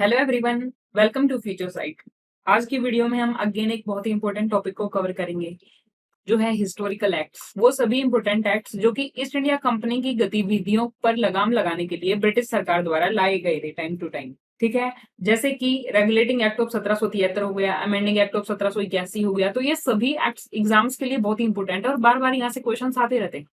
Hello everyone, welcome to future site. आज की video में हम अगेन एक बहुत ही इंपॉर्टेंट टॉपिक को कवर करेंगे, जो है हिस्टोरिकल एक्ट्स। वो सभी इंपॉर्टेंट एक्ट्स जो कि ईस्ट इंडिया कंपनी की गतिविधियों पर लगाम लगाने के लिए ब्रिटिश सरकार द्वारा लाए गए थे टाइम टू टाइम। ठीक है, जैसे कि रेगुलेटिंग एक्ट ऑफ 1773 हो गया, अमेंडिंग एक्ट ऑफ 1781 हो गया। तो ये सभी एक्ट्स एग्जाम्स के लिए बहुत ही इंपॉर्टेंट है और बार बार यहाँ से क्वेश्चन आते रहते हैं,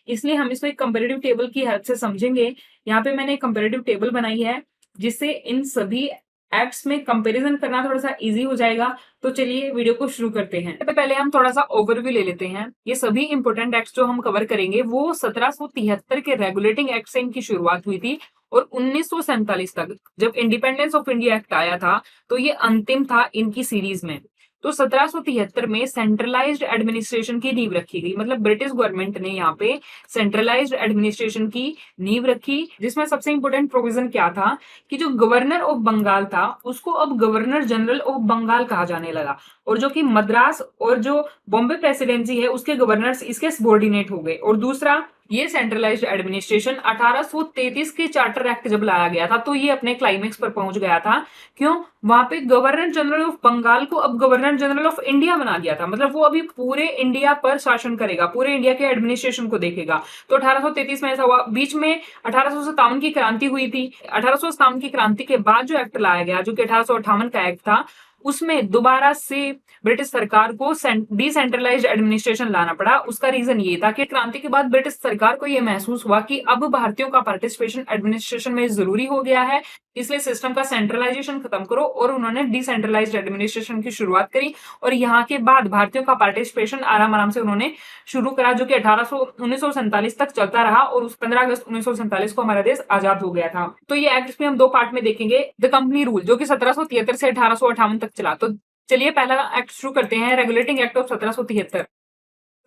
इसलिए हम इसको एक कंपेरेटिव टेबल की हेल्प से समझेंगे। यहाँ पे मैंने एक कंपेरेटिव टेबल बनाई है जिससे इन सभी एक्ट्स में कंपैरिजन करना थोड़ा सा इजी हो जाएगा। तो चलिए वीडियो को शुरू करते हैं। तो पहले हम थोड़ा सा ओवरव्यू ले लेते हैं। ये सभी इंपॉर्टेंट एक्ट्स जो हम कवर करेंगे वो 1773 के रेगुलेटिंग एक्ट से इनकी शुरुआत हुई थी और 1947 तक जब इंडिपेंडेंस ऑफ इंडिया एक्ट आया था तो ये अंतिम था इनकी सीरीज में। तो 1773 में सेंट्रलाइज्ड एडमिनिस्ट्रेशन की नींव रखी गई, मतलब ब्रिटिश गवर्नमेंट ने यहाँ पे सेंट्रलाइज्ड एडमिनिस्ट्रेशन की नींव रखी, जिसमें सबसे इंपॉर्टेंट प्रोविजन क्या था कि जो गवर्नर ऑफ बंगाल था उसको अब गवर्नर जनरल ऑफ बंगाल कहा जाने लगा और जो कि मद्रास और जो बॉम्बे प्रेसिडेंसी है उसके गवर्नर्स इसके सबॉर्डिनेट हो गए। और दूसरा, ये सेंट्रलाइज्ड एडमिनिस्ट्रेशन 1833 के चार्टर एक्ट जब लाया गया था तो ये अपने क्लाइमेक्स पर पहुंच गया था। क्यों? वहां पे गवर्नर जनरल ऑफ बंगाल को अब गवर्नर जनरल ऑफ इंडिया बना दिया था, मतलब वो अभी पूरे इंडिया पर शासन करेगा, पूरे इंडिया के एडमिनिस्ट्रेशन को देखेगा। तो 1833 में ऐसा हुआ। बीच में 1857 की क्रांति हुई थी। 1857 की क्रांति के बाद जो एक्ट लाया गया जो कि 1858 का एक्ट था, उसमें दोबारा से ब्रिटिश सरकार को डिसेंट्रलाइज्ड एडमिनिस्ट्रेशन लाना पड़ा। उसका रीजन ये था कि क्रांति के बाद ब्रिटिश सरकार को यह महसूस हुआ कि अब भारतीयों का पार्टिसिपेशन एडमिनिस्ट्रेशन में जरूरी हो गया है, इसलिए सिस्टम का सेंट्रलाइजेशन खत्म करो, और उन्होंने डिसेंट्रलाइज्ड एडमिनिस्ट्रेशन की शुरुआत करी। और यहाँ के बाद भारतीयों का पार्टिसिपेशन आराम आराम से उन्होंने शुरू करा, जो कि 1947 तक चलता रहा और उस 15 अगस्त 1947 को हमारा देश आजाद हो गया था। तो ये एक्ट में हम दो पार्ट में देखेंगे। द कंपनी रूल जो कि 1773 से 1858 तक चला। तो चलिए पहला एक्ट शुरू करते हैं, रेगुलेटिंग एक्ट ऑफ 1773।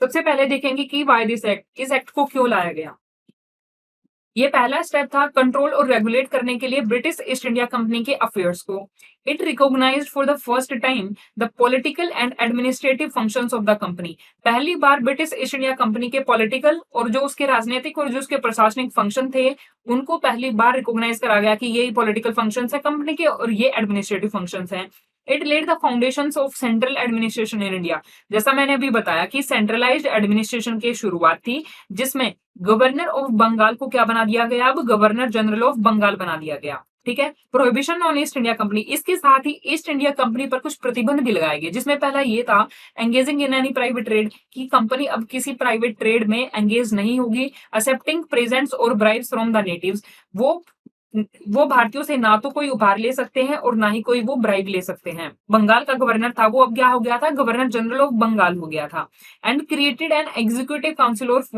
सबसे पहले देखेंगे कि वाई दिस एक्ट, इस एक्ट को क्यों लाया गया। ये पहला स्टेप था कंट्रोल और रेगुलेट करने के लिए ब्रिटिश ईस्ट इंडिया कंपनी के अफेयर्स को। It recognised for the first time the political and administrative functions of the company. पहली बार ब्रिटिश ईस्ट इंडिया कंपनी के पॉलिटिकल और जो उसके राजनीतिक और जो उसके प्रशासनिक फंक्शन थे उनको पहली बार रिकॉग्नाइज करा गया कि ये पॉलिटिकल फंक्शंस है कंपनी के और ये एडमिनिस्ट्रेटिव फंक्शंस हैं। It led the foundations of central administration in India. जैसा मैंने अभी बताया कि सेंट्रलाइज्ड एडमिनिस्ट्रेशन की शुरुआत थी, जिसमें गवर्नर ऑफ बंगाल को क्या बना दिया गया, अब गवर्नर जनरल ऑफ बंगाल बना दिया गया। ठीक है। Prohibition on east India company, इसके साथ ही ईस्ट इंडिया कंपनी पर कुछ प्रतिबंध भी लगाए गए, जिसमें पहला ये था engaging in any private trade, की कंपनी अब किसी प्राइवेट ट्रेड में एंगेज नहीं होगी। एक्सेप्टिंग प्रेजेंट्स और ब्राइब्स फ्रॉम द नेटिव्स, वो भारतीयों से ना तो कोई उपहार ले सकते हैं और ना ही कोई वो ब्राइब ले सकते हैं। बंगाल का गवर्नर था वो अब क्या हो गया था, गवर्नर जनरल ऑफ बंगाल हो गया था। And created an executive council of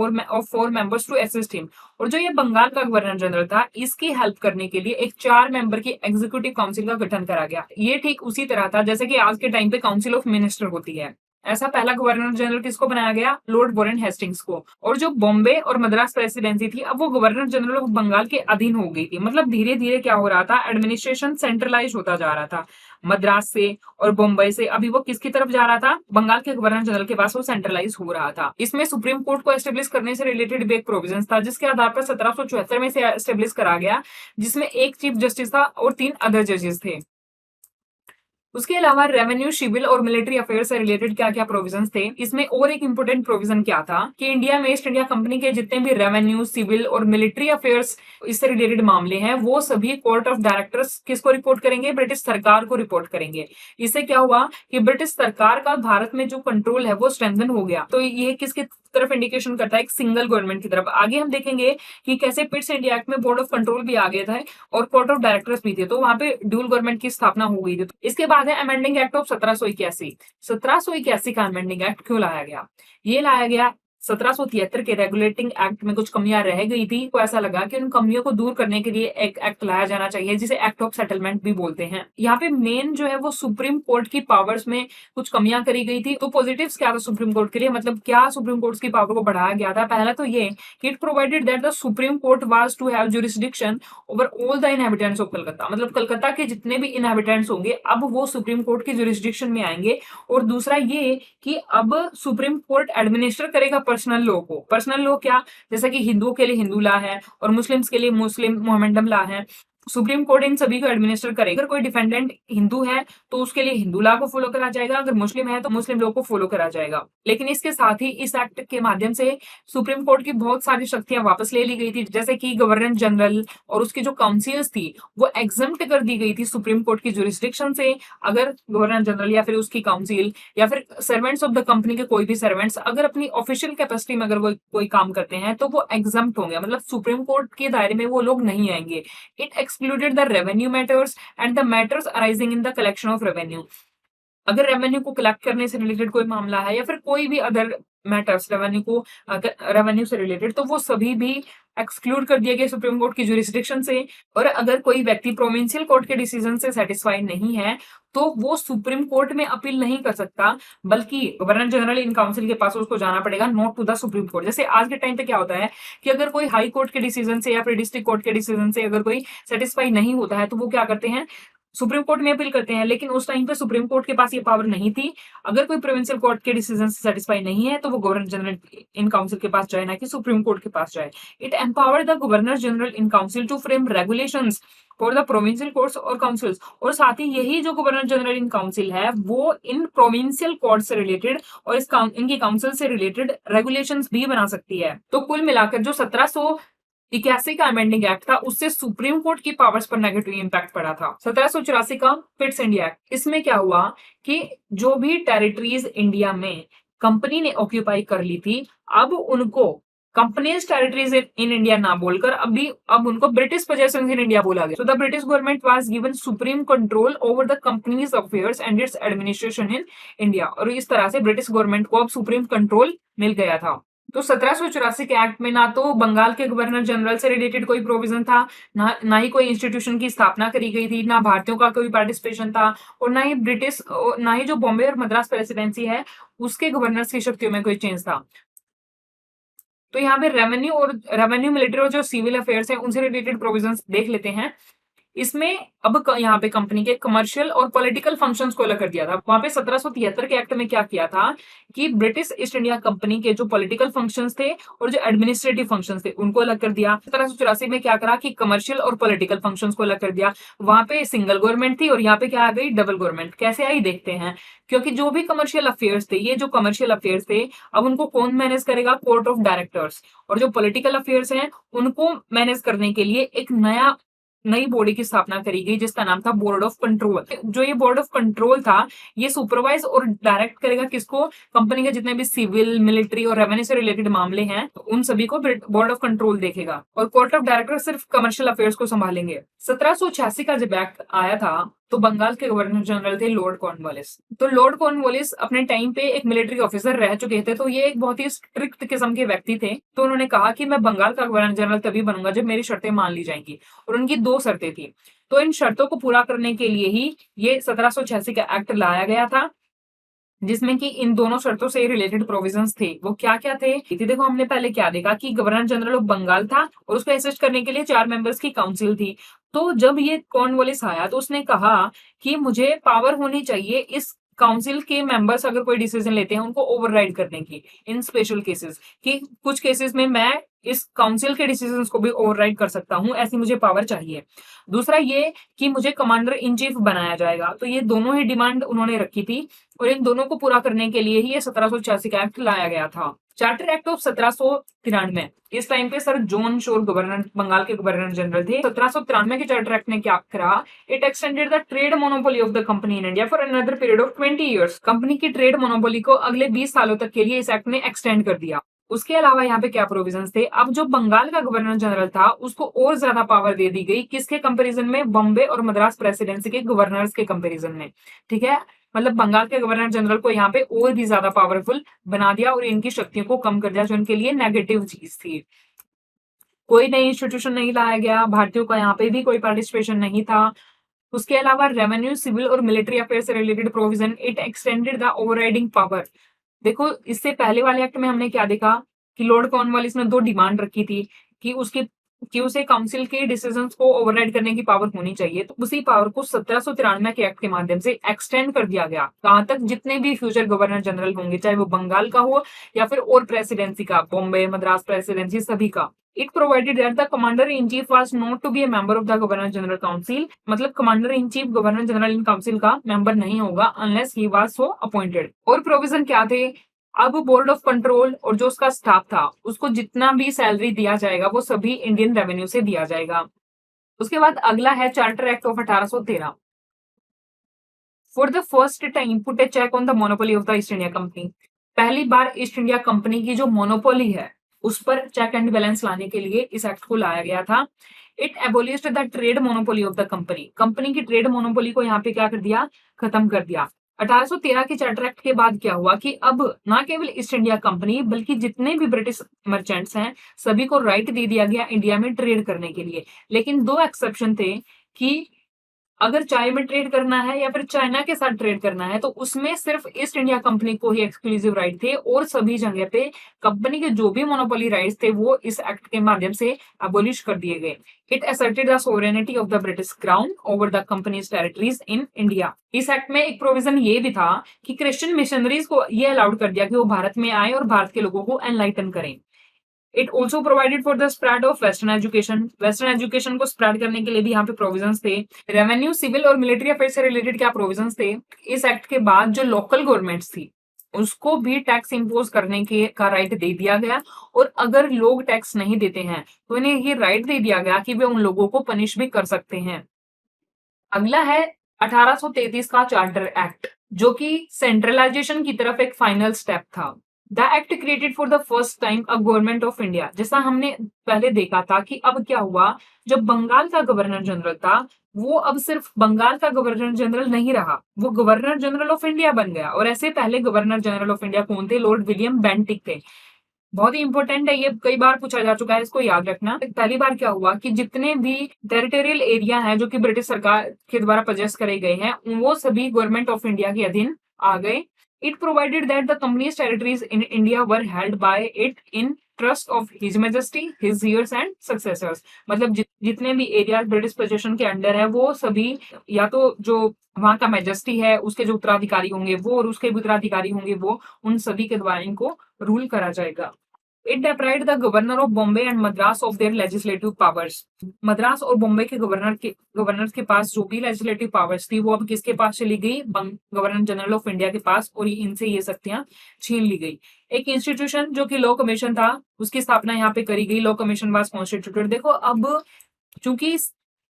four members to assist him, और जो ये बंगाल का गवर्नर जनरल था इसकी हेल्प करने के लिए एक 4 मेंबर की एग्जीक्यूटिव काउंसिल का गठन करा गया। ये ठीक उसी तरह था जैसे कि आज के टाइम पे काउंसिल ऑफ मिनिस्टर होती है। ऐसा पहला गवर्नर जनरल किसको बनाया गया, लॉर्ड वॉरेन हेस्टिंग्स को। और जो बॉम्बे और मद्रास प्रेसिडेंसी थी अब वो गवर्नर जनरल ऑफ बंगाल के अधीन हो गई थी। मतलब धीरे धीरे क्या हो रहा था, एडमिनिस्ट्रेशन सेंट्रलाइज होता जा रहा था। मद्रास से और बॉम्बे से अभी वो किसकी तरफ जा रहा था, बंगाल के गवर्नर जनरल के पास वो सेंट्रलाइज हो रहा था। इसमें सुप्रीम कोर्ट को एस्टेब्लिश करने से रिलेटेड भी एक प्रोविजन था, जिसके आधार पर 1774 में से एस्टेब्लिश करा गया, जिसमें एक चीफ जस्टिस था और 3 अदर जजेस थे। उसके अलावा रेवेन्यू, सिविल और मिलिट्री अफेयर से रिलेटेड क्या क्या प्रोविजंस थे। इसमें और एक इंपोर्टेंट प्रोविजन क्या था कि इंडिया में ईस्ट इंडिया कंपनी के जितने भी रेवेन्यू, सिविल और मिलिट्री अफेयर्स इससे रिलेटेड मामले हैं वो सभी कोर्ट ऑफ डायरेक्टर्स किसको रिपोर्ट करेंगे, ब्रिटिश सरकार को रिपोर्ट करेंगे। इससे क्या हुआ कि ब्रिटिश सरकार का भारत में जो कंट्रोल है वो स्ट्रेंथन हो गया। तो ये किसके तरफ इंडिकेशन करता है, एक सिंगल गवर्नमेंट की तरफ। आगे हम देखेंगे कि कैसे पिट्स इंडिया एक्ट में बोर्ड ऑफ कंट्रोल भी आ गया था और कोर्ट ऑफ डायरेक्टर्स भी थे, तो वहां पे ड्यूल गवर्नमेंट की स्थापना हो गई थी। इसके बाद है अमेंडिंग एक्ट ऑफ 1781। 1781 का अमेंडिंग एक्ट क्यों लाया गया, ये लाया गया 1773 के रेगुलेटिंग एक्ट में कुछ कमियां रह गई थी, तो ऐसा लगा कि उन कमियों को दूर करने के लिए एक एक्ट लाया जाना चाहिए जिसे एक्ट ऑफ सेटलमेंट भी बोलते हैं। यहाँ पे मेन जो है वो सुप्रीम कोर्ट की पावर्स में कुछ कमियां करी गई थी। तो पॉजिटिव्स क्या था सुप्रीम कोर्ट के लिए, मतलब क्या सुप्रीम कोर्ट की पावर को बढ़ाया गया था। पहला तो ये कि it provided that the supreme court was to have jurisdiction over all the inhabitants of Calcutta, मतलब कलकत्ता के जितने भी इनहेबिटेंट्स होंगे अब वो सुप्रीम कोर्ट की जुरिस्डिक्शन में आएंगे। और दूसरा ये कि अब सुप्रीम कोर्ट एडमिनिस्टर करेगा पर्सनल लॉ को। पर्सनल लॉ क्या, जैसा कि हिंदुओं के लिए हिंदू लॉ है और मुस्लिम्स के लिए मुस्लिम मोहम्मडन लॉ है। सुप्रीम कोर्ट इन सभी को एडमिनिस्टर करेगा। अगर कोई डिफेंडेंट हिंदू है तो उसके लिए हिंदू लॉ को फॉलो करा जाएगा, अगर मुस्लिम है तो मुस्लिम लॉ को फॉलो करा जाएगा। लेकिन इसके साथ ही इस एक्ट के माध्यम से सुप्रीम कोर्ट की बहुत सारी शक्तियां वापस ले ली गई थी, जैसे कि गवर्नर जनरल और उसकी जो काउंसिल्स थी वो एग्जम्प्ट कर दी गई थी सुप्रीम कोर्ट की जुरिस्डिक्शन से। अगर गवर्नर जनरल या फिर उसकी काउंसिल या फिर सर्वेंट्स ऑफ द कंपनी के कोई भी सर्वेंट्स अगर अपनी ऑफिशियल कैपेसिटी में अगर वो कोई काम करते हैं तो वो एग्जम्प्ट होंगे, मतलब सुप्रीम कोर्ट के दायरे में वो लोग नहीं आएंगे। It excluded the revenue matters and the matters arising in the collection of revenue. अगर रेवेन्यू को कलेक्ट करने से रिलेटेड कोई मामला है या फिर कोई भी अदर मैटर्स रेवेन्यू से रिलेटेड, तो वो सभी भी एक्सक्लूड कर दिए गए सुप्रीम कोर्ट की जुरिस्डिक्शन से। और अगर कोई व्यक्ति प्रोविंशियल कोर्ट के डिसीजन से सेटिस्फाइड नहीं है तो वो सुप्रीम कोर्ट में अपील नहीं कर सकता, बल्कि गवर्नर जनरल इन काउंसिल के पास उसको जाना पड़ेगा, not to the supreme court. जैसे आज के टाइम पे क्या होता है कि अगर कोई हाई कोर्ट के डिसीजन से या फिर डिस्ट्रिक्ट कोर्ट के डिसीजन से अगर कोई सेटिस्फाई नहीं होता है तो वो क्या करते हैं, सुप्रीम कोर्ट में अपील करते हैं। लेकिन उस टाइम पे सुप्रीम कोर्ट के पास ये पावर नहीं थी। अगर कोई प्रोविंशियल कोर्ट के डिसीजन से सेटिस्फाई नहीं है तो वो गवर्नर जनरल इन काउंसिल के पास जाए, ना कि सुप्रीम कोर्ट के पास जाए। It empower the governor general in council to frame regulations for the provincial courts और काउंसिल्स। और साथ ही यही जो गवर्नर जनरल इन काउंसिल है वो इन प्रोविंशियल कोर्ट से रिलेटेड और इनकी काउंसिल से रिलेटेड रेगुलेशंस भी बना सकती है। तो कुल मिलाकर जो 1781 का अमेंडिंग एक्ट था उससे सुप्रीम कोर्ट की पावर्स पर नेगेटिव इंपैक्ट पड़ा था। 1784 का पिट्स इंडिया एक्ट, इसमें क्या हुआ कि जो भी टेरिटरीज इंडिया में कंपनी ने ऑक्यूपाई कर ली थी, अब उनको कंपनीज टेरिटरीज इन इंडिया ना बोलकर अब उनको ब्रिटिश पोजेशंस इन इंडिया बोला गया। So the British government was given supreme control over the companies affairs and it's administration in India. और इस तरह से ब्रिटिश गवर्नमेंट को अब सुप्रीम कंट्रोल मिल गया था। तो 1784 के एक्ट में ना तो बंगाल के गवर्नर जनरल से रिलेटेड कोई प्रोविजन था, ना ही कोई इंस्टीट्यूशन की स्थापना करी गई थी, ना भारतीयों का कोई पार्टिसिपेशन था, और ना ही जो बॉम्बे और मद्रास प्रेसिडेंसी है उसके गवर्नर्स की शक्तियों में कोई चेंज था। तो यहाँ पे रेवेन्यू मिलिट्री और जो सिविल अफेयर्स है उनसे रिलेटेड प्रोविजंस देख लेते हैं। इसमें अब यहाँ पे कंपनी के कमर्शियल और पॉलिटिकल फंक्शंस को अलग कर दिया था। वहां पे 1773 के एक्ट में क्या किया था कि ब्रिटिश ईस्ट इंडिया कंपनी के जो पॉलिटिकल फंक्शंस थे और जो एडमिनिस्ट्रेटिव फंक्शंस थे उनको अलग कर दिया। 1784 में क्या करा कि कमर्शियल और पॉलिटिकल फंक्शंस को अलग कर दिया। वहां पे सिंगल गवर्नमेंट थी और यहाँ पे क्या आ गई, डबल गवर्नमेंट। कैसे आई देखते हैं, क्योंकि जो भी कमर्शियल अफेयर्स थे, ये जो कमर्शियल अफेयर्स थे अब उनको कौन मैनेज करेगा, कोर्ट ऑफ डायरेक्टर्स। और जो पॉलिटिकल अफेयर्स हैं उनको मैनेज करने के लिए एक नई बॉडी की स्थापना करी गई जिसका नाम था बोर्ड ऑफ कंट्रोल। जो ये बोर्ड ऑफ कंट्रोल था ये सुपरवाइज और डायरेक्ट करेगा किसको, कंपनी के जितने भी सिविल, मिलिट्री और रेवेन्यू से रिलेटेड मामले हैं उन सभी को बोर्ड ऑफ कंट्रोल देखेगा, और कोर्ट ऑफ डायरेक्टर सिर्फ कमर्शियल अफेयर्स को संभालेंगे। 1786 का जब एक्ट आया था तो बंगाल के गवर्नर जनरल थे लॉर्ड कॉर्नवालिस। तो लॉर्ड कॉर्नवालिस अपने टाइम पे एक मिलिट्री ऑफिसर रह चुके थे, तो ये एक बहुत ही स्ट्रिक्ट किस्म के व्यक्ति थे। तो उन्होंने कहा कि मैं बंगाल का गवर्नर जनरल तभी बनूंगा जब मेरी शर्तें मान ली जाएंगी, और उनकी 2 शर्तें थी। तो इन शर्तों को पूरा करने के लिए ही ये 1786 का एक्ट लाया गया था, जिसमें कि इन दोनों शर्तों से रिलेटेड प्रोविजंस थे। वो क्या क्या थे, देखो हमने पहले क्या देखा कि गवर्नर जनरल ऑफ बंगाल था और उसको असिस्ट करने के लिए 4 मेंबर्स की काउंसिल थी। तो जब ये कॉर्नवालिस आया तो उसने कहा कि मुझे पावर होनी चाहिए इस काउंसिल के मेंबर्स अगर कोई डिसीजन लेते हैं उनको ओवरराइड करने की, इन स्पेशल केसेस, कि कुछ केसेस में मैं इस काउंसिल के डिसीजंस को भी ओवरराइड कर सकता हूं, ऐसी मुझे पावर चाहिए। दूसरा ये कि मुझे कमांडर इन चीफ बनाया जाएगा। तो ये दोनों ही डिमांड उन्होंने रखी थी और इन दोनों को पूरा करने के लिए ही ये 1786 का एक्ट लाया गया था। चार्टर एक्ट ऑफ 1793, इस टाइम पे सर जॉन शोर बंगाल के गवर्नर जनरल थे। 1793 के चार्टर एक्ट ने क्या करा, it extended the trade monopoly of the company in India for another period of 20 years. Company की ट्रेड मोनोपोली को अगले 20 सालों तक के लिए इस एक्ट ने एक्सटेंड कर दिया। उसके अलावा यहाँ पे क्या प्रोविजंस थे, अब जो बंगाल का गवर्नर जनरल था उसको और ज्यादा पावर दे दी गई, किसके कंपैरिजन में, बॉम्बे और मद्रास प्रेसिडेंसी के गवर्नर्स के कंपैरिजन में। ठीक है, मतलब बंगाल के गवर्नर जनरल को यहाँ पे और भी ज्यादा पावरफुल बना दिया और इनकी शक्तियों को कम कर दिया, जो इनके लिए नेगेटिव चीज थी। कोई नई इंस्टीट्यूशन नहीं लाया गया, भारतीयों का यहाँ पे भी कोई पार्टिसिपेशन नहीं था। उसके अलावा रेवेन्यू, सिविल और मिलिट्री अफेयर से related provision, it extended the overriding power. देखो इससे पहले वाले एक्ट में हमने क्या देखा कि लॉर्ड कॉर्नवालिस ने 2 डिमांड रखी थी कि उसकी कि उसे काउंसिल के डिसीजंस को ओवरराइड करने की पावर होनी चाहिए, तो उसी पावर को 1793 के एक्ट के माध्यम से एक्सटेंड कर दिया गया। कहां तक? जितने भी फ्यूचर गवर्नर जनरल होंगे, चाहे वो बंगाल का हो या फिर और प्रेसिडेंसी का, बॉम्बे, मद्रास प्रेसिडेंसी, सभी का। It provided that the commander in chief was not to be a member of the governor general council, मतलब commander in chief governor general in council का मेंबर नहीं होगा unless he was so appointed. और provision क्या थे? अब board of control और जो उसका स्टाफ था, उसको जितना भी सैलरी दिया जाएगा वो सभी इंडियन रेवेन्यू से दिया जाएगा। उसके बाद अगला है charter act of 1813। For the first time put a check on the monopoly of the East India Company. पहली बार ईस्ट इंडिया कंपनी की जो मोनोपोली है उस पर चेक एंड बैलेंस लाने के लिए इस एक्ट को लाया गया था। It abolished the trade monopoly of the company. Company की ट्रेड मोनोपोली को यहाँ पे क्या कर दिया? खत्म कर दिया। 1813 के चार्टर एक्ट के बाद क्या हुआ कि अब ना केवल ईस्ट इंडिया कंपनी बल्कि जितने भी ब्रिटिश मर्चेंट्स हैं सभी को राइट दे दिया गया इंडिया में ट्रेड करने के लिए। लेकिन दो एक्सेप्शन थे कि अगर चाय में ट्रेड करना है या फिर चाइना के साथ ट्रेड करना है तो उसमें सिर्फ ईस्ट इंडिया कंपनी को ही एक्सक्लूसिव राइट थे, और सभी जगह पे कंपनी के जो भी मोनोपोली राइट्स थे वो इस एक्ट के माध्यम से अबोलिश कर दिए गए। It asserted the sovereignty of the British crown over the companies territories in India. इस एक्ट में एक प्रोविजन ये भी था कि क्रिश्चियन मिशनरीज को ये अलाउड कर दिया कि वो भारत में आए और भारत के लोगों को एनलाइटन करें। It also provided for the spread of western education. Western education को स्प्रेड करने के लिए भी यहाँ पे प्रोविजंस थे। रेवेन्यू, सिविल और मिलिट्री अफेयर से रिलेटेड क्या प्रोविजंस थे? इस एक्ट के बाद जो लोकल गवर्नमेंट्स थी उसको भी टैक्स इंपोज करने के का राइट दे दिया गया, और अगर लोग टैक्स नहीं देते हैं तो इन्हें ये राइट दे दिया गया कि वे उन लोगों को पनिश भी कर सकते हैं। अगला है 1833 का चार्टर एक्ट, जो कि सेंट्रलाइजेशन की तरफ एक फाइनल स्टेप था। The act created for the first time a government of India. जैसा हमने पहले देखा था कि अब क्या हुआ, जब बंगाल का गवर्नर जनरल था वो अब सिर्फ बंगाल का गवर्नर जनरल नहीं रहा, वो गवर्नर जनरल ऑफ इंडिया बन गया। और ऐसे पहले गवर्नर जनरल ऑफ इंडिया कौन थे? लॉर्ड विलियम बेंटिक थे। बहुत ही इंपॉर्टेंट है, ये कई बार पूछा जा चुका है, इसको याद रखना। पहली बार क्या हुआ कि जितने भी टेरिटोरियल एरिया हैं जो कि ब्रिटिश सरकार के द्वारा पजेस्ट करे गए हैं वो सभी गवर्नमेंट ऑफ इंडिया के अधीन आ गए। It provided that the companies territories in India were held by it in trust of his majesty, his here's and successors. मतलब जितने भी एरिया ब्रिटिश पोजीशन के अंडर है वो सभी या तो जो वहां का मैजेस्टी है उसके जो उत्तराधिकारी होंगे वो, और उसके भी उत्तराधिकारी होंगे वो, उन सभी के द्वारा इनको रूल करा जाएगा। It deprived the governor of Bombay and Madras of their legislative powers. Madras और बॉम्बे के गवर्नर के पास जो भी लेजिस्लेटिव पावर्स थी वो अब किसके पास चली गई? गवर्नर जनरल ऑफ इंडिया के पास, और इनसे ये शक्तियां छीन ली गई। एक इंस्टीट्यूशन जो कि लॉ कमीशन था उसकी स्थापना यहाँ पे करी गई। Law commission was constituted. देखो अब चूंकि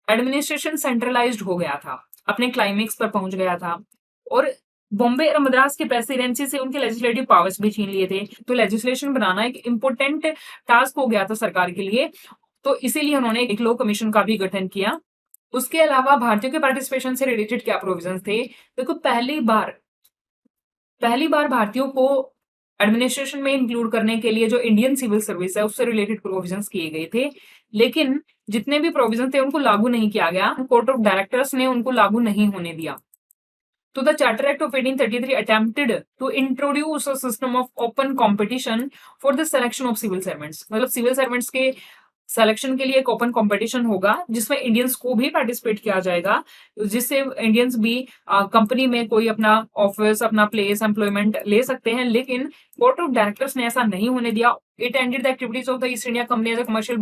एडमिनिस्ट्रेशन सेंट्रलाइज्ड हो गया था, अपने क्लाइमेक्स पर पहुंच गया था, और बॉम्बे और मद्रास की प्रेसिडेंसी से उनके लेजिस्लेटिव पावर्स भी छीन लिए थे, तो लेजिस्लेशन बनाना एक इम्पोर्टेंट टास्क हो गया था सरकार के लिए। तो इसीलिए उन्होंने एक लॉ कमीशन का भी गठन किया। उसके अलावा भारतीयों के पार्टिसिपेशन से रिलेटेड क्या प्रोविजंस थे? देखो पहली बार भारतीयों को एडमिनिस्ट्रेशन में इंक्लूड करने के लिए जो इंडियन सिविल सर्विस है उससे रिलेटेड प्रोविजंस किए गए थे, लेकिन जितने भी प्रोविजन थे उनको लागू नहीं किया गया। कोर्ट ऑफ डायरेक्टर्स ने उनको लागू नहीं होने दिया। तो the Charter Act of 1833 attempted to introduce a system of open competition for the selection of civil servants। मतलब सिविल सर्वेंट्स के सिलेक्शन के लिए एक ओपन कंपटीशन होगा जिसमें इंडियंस को भी पार्टिसिपेट किया जाएगा, जिससे इंडियंस भी कंपनी में कोई अपना ऑफिस, अपना प्लेस, एम्प्लॉयमेंट ले सकते हैं। लेकिन बोर्ड ऑफ डायरेक्टर्स ने ऐसा नहीं होने दिया। It ended the activities of the East India Company as a commercial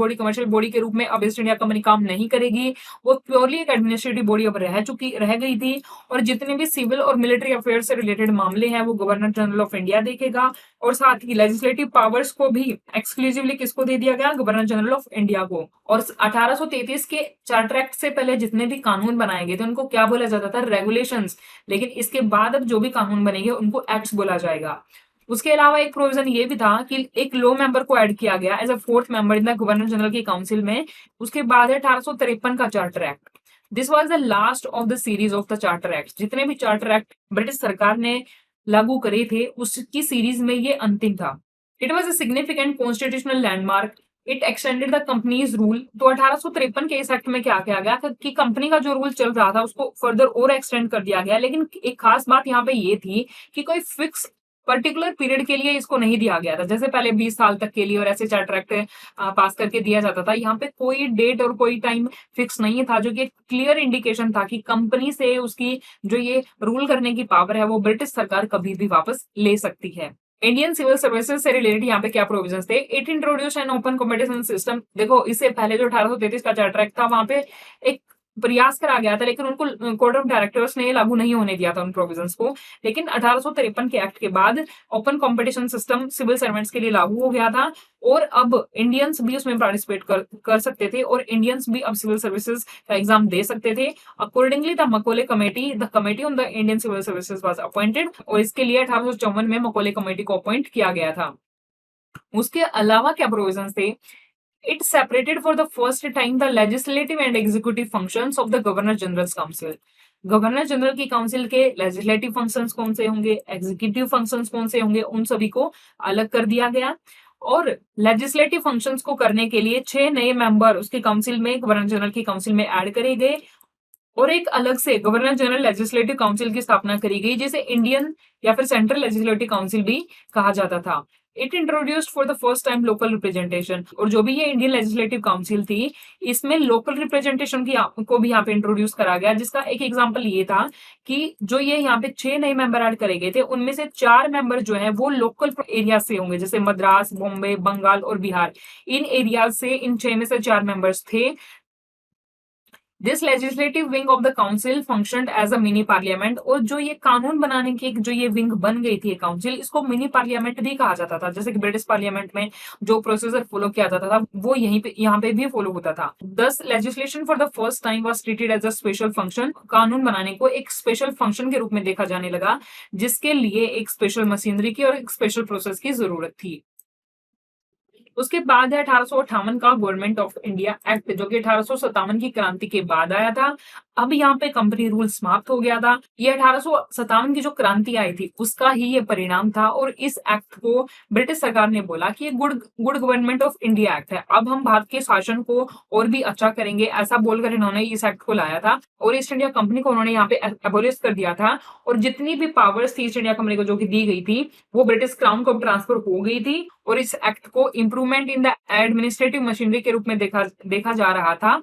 body के रूप में अब ईस्ट इंडिया कंपनी काम नहीं करेगी। वो प्योरली एक एडमिनिस्ट्रेटिव बॉडी अब रह गई थी, और जितने भी सिविल और मिलिट्री अफेयर से रिलेटेड मामले हैं वो गवर्नर जनरल ऑफ इंडिया देखेगा, और साथ ही लेजिस्लेटिव पावर्स को भी एक्सक्लूसिवली किसको दे दिया गया? गवर्नर जनरल ऑफ इंडिया को। और 1833 के चार्टर एक्ट से पहले जितने भी कानून बनाए गए थे उनको क्या बोला जाता था? रेगुलेशंस। लेकिन इसके बाद अब जो भी कानून बनेंगे उनको एक्ट्स बोला जाएगा। उसके अलावा एक प्रोविजन ये भी था कि एक लॉ मेंबर को ऐड किया गया as a fourth member in the governor general की काउंसिल में। उसके बाद है 1853 का charter act. This was the last of the series of the charter act. जितने भी चार्टर एक्ट ब्रिटिश सरकार ने लागू करे थे उसकी सीरीज में ये अंतिम था। It was a significant constitutional landmark. It extended the companies rule. तो 1853 के इस एक्ट में क्या किया गया कि कंपनी का जो रूल चल रहा था उसको फर्दर और एक्सटेंड कर दिया गया। लेकिन एक खास बात यहाँ पे ये थी कि कोई फिक्स पर्टिकुलर पीरियड के लिए इसको नहीं दिया गया था, जैसे पहले 20 साल तक के लिए और ऐसे चार्टर एक्ट पास करके दिया जाता था। यहाँ पे कोई डेट और कोई टाइम फिक्स नहीं था, जो कि एक क्लियर इंडिकेशन था कि कंपनी से उसकी जो ये रूल करने की पावर है वो ब्रिटिश सरकार कभी भी वापस ले सकती है। इंडियन सिविल सर्विसेज से रिलेटेड यहाँ पे क्या प्रोविजंस थे? It introduce an open competition system. देखो, इससे पहले जो 1833 का चार्टर एक्ट था, वहां पे एक प्रयास करा गया था, लेकिन उनको कोर्ट ऑफ डायरेक्टर्स ने लागू नहीं होने दिया था उन प्रोविजंस को। लेकिन 1853 के एक्ट के बाद open competition system civil servants के लिए लागू हो गया था, और अब इंडियंस भी उसमें पार्टिसिपेट कर सकते थे, और इंडियंस भी अब सिविल सर्विसेज का एग्जाम दे सकते थे। Accordingly the committee on the Indian civil services was appointed, और इसके लिए 1854 में मकोले कमेटी को अपॉइंट किया गया था। उसके अलावा क्या प्रोविजंस थे? It separated for the first time the legislative and executive functions of the Governor General's Council. Governor general की काउंसिल के लेजिस्लेटिव फंक्शंस कौन से होंगे, एग्जीक्यूटिव फंक्शंस कौन से होंगे, उन सभी को अलग कर दिया गया। और लेजिस्लेटिव फंक्शंस को करने के लिए 6 नए मेंबर उसके काउंसिल में, गवर्नर जनरल की काउंसिल में ऐड करे गए, और एक अलग से गवर्नर जनरल लेजिस्लेटिव काउंसिल की स्थापना करी गई, जिसे इंडियन या फिर सेंट्रल लेजिस्लेटिव काउंसिल भी कहा जाता था। It introduced for the first time local representation, और जो भी ये इंडियन लेजिस्लेटिव काउंसिल थी, इसमें लोकल रिप्रेजेंटेशन को भी यहाँ पे इंट्रोड्यूस करा गया, जिसका एक एग्जांपल ये था कि जो ये यहाँ पे 6 नए मेंबर ऐड करे गए थे, उनमें से 4 मेंबर जो है वो लोकल एरिया से होंगे, जैसे मद्रास, बॉम्बे, बंगाल और बिहार। इन एरियाज से इन 6 में से 4 मेंबर्स थे। This legislative wing of the council functioned as a mini parliament, और जो ये कानून बनाने की जो ये विंग बन गई थी काउंसिल, इसको मिनी पार्लियामेंट भी कहा जाता था। जैसे कि ब्रिटिश पार्लियामेंट में जो प्रोसीजर फॉलो किया जाता था, वो यहाँ पे भी फॉलो होता था। Thus legislation for the first time was treated as a special function, कानून बनाने को एक स्पेशल फंक्शन के रूप में देखा जाने लगा, जिसके लिए एक स्पेशल मशीनरी की और एक स्पेशल प्रोसेस की जरूरत थी। उसके बाद है 1858 का गवर्नमेंट ऑफ इंडिया एक्ट, जो कि 1857 की क्रांति के बाद आया था। अब यहाँ पे कंपनी रूल समाप्त हो गया था। ये 1857 की जो क्रांति आई थी, उसका ही ये परिणाम था, और इस एक्ट को ब्रिटिश सरकार ने बोला कि ये good government of India act है, अब हम भारत के शासन को और भी अच्छा करेंगे, ऐसा बोलकर इन्होंने इस एक्ट को लाया था। और ईस्ट इंडिया कंपनी को उन्होंने यहाँ पे एबोलिश कर दिया था, और जितनी भी पावर्स थी ईस्ट इंडिया कंपनी को जो कि दी गई थी, वो ब्रिटिश क्राउन को ट्रांसफर हो गई थी। और इस एक्ट को improvement in the administrative machinery के रूप में देखा जा रहा था,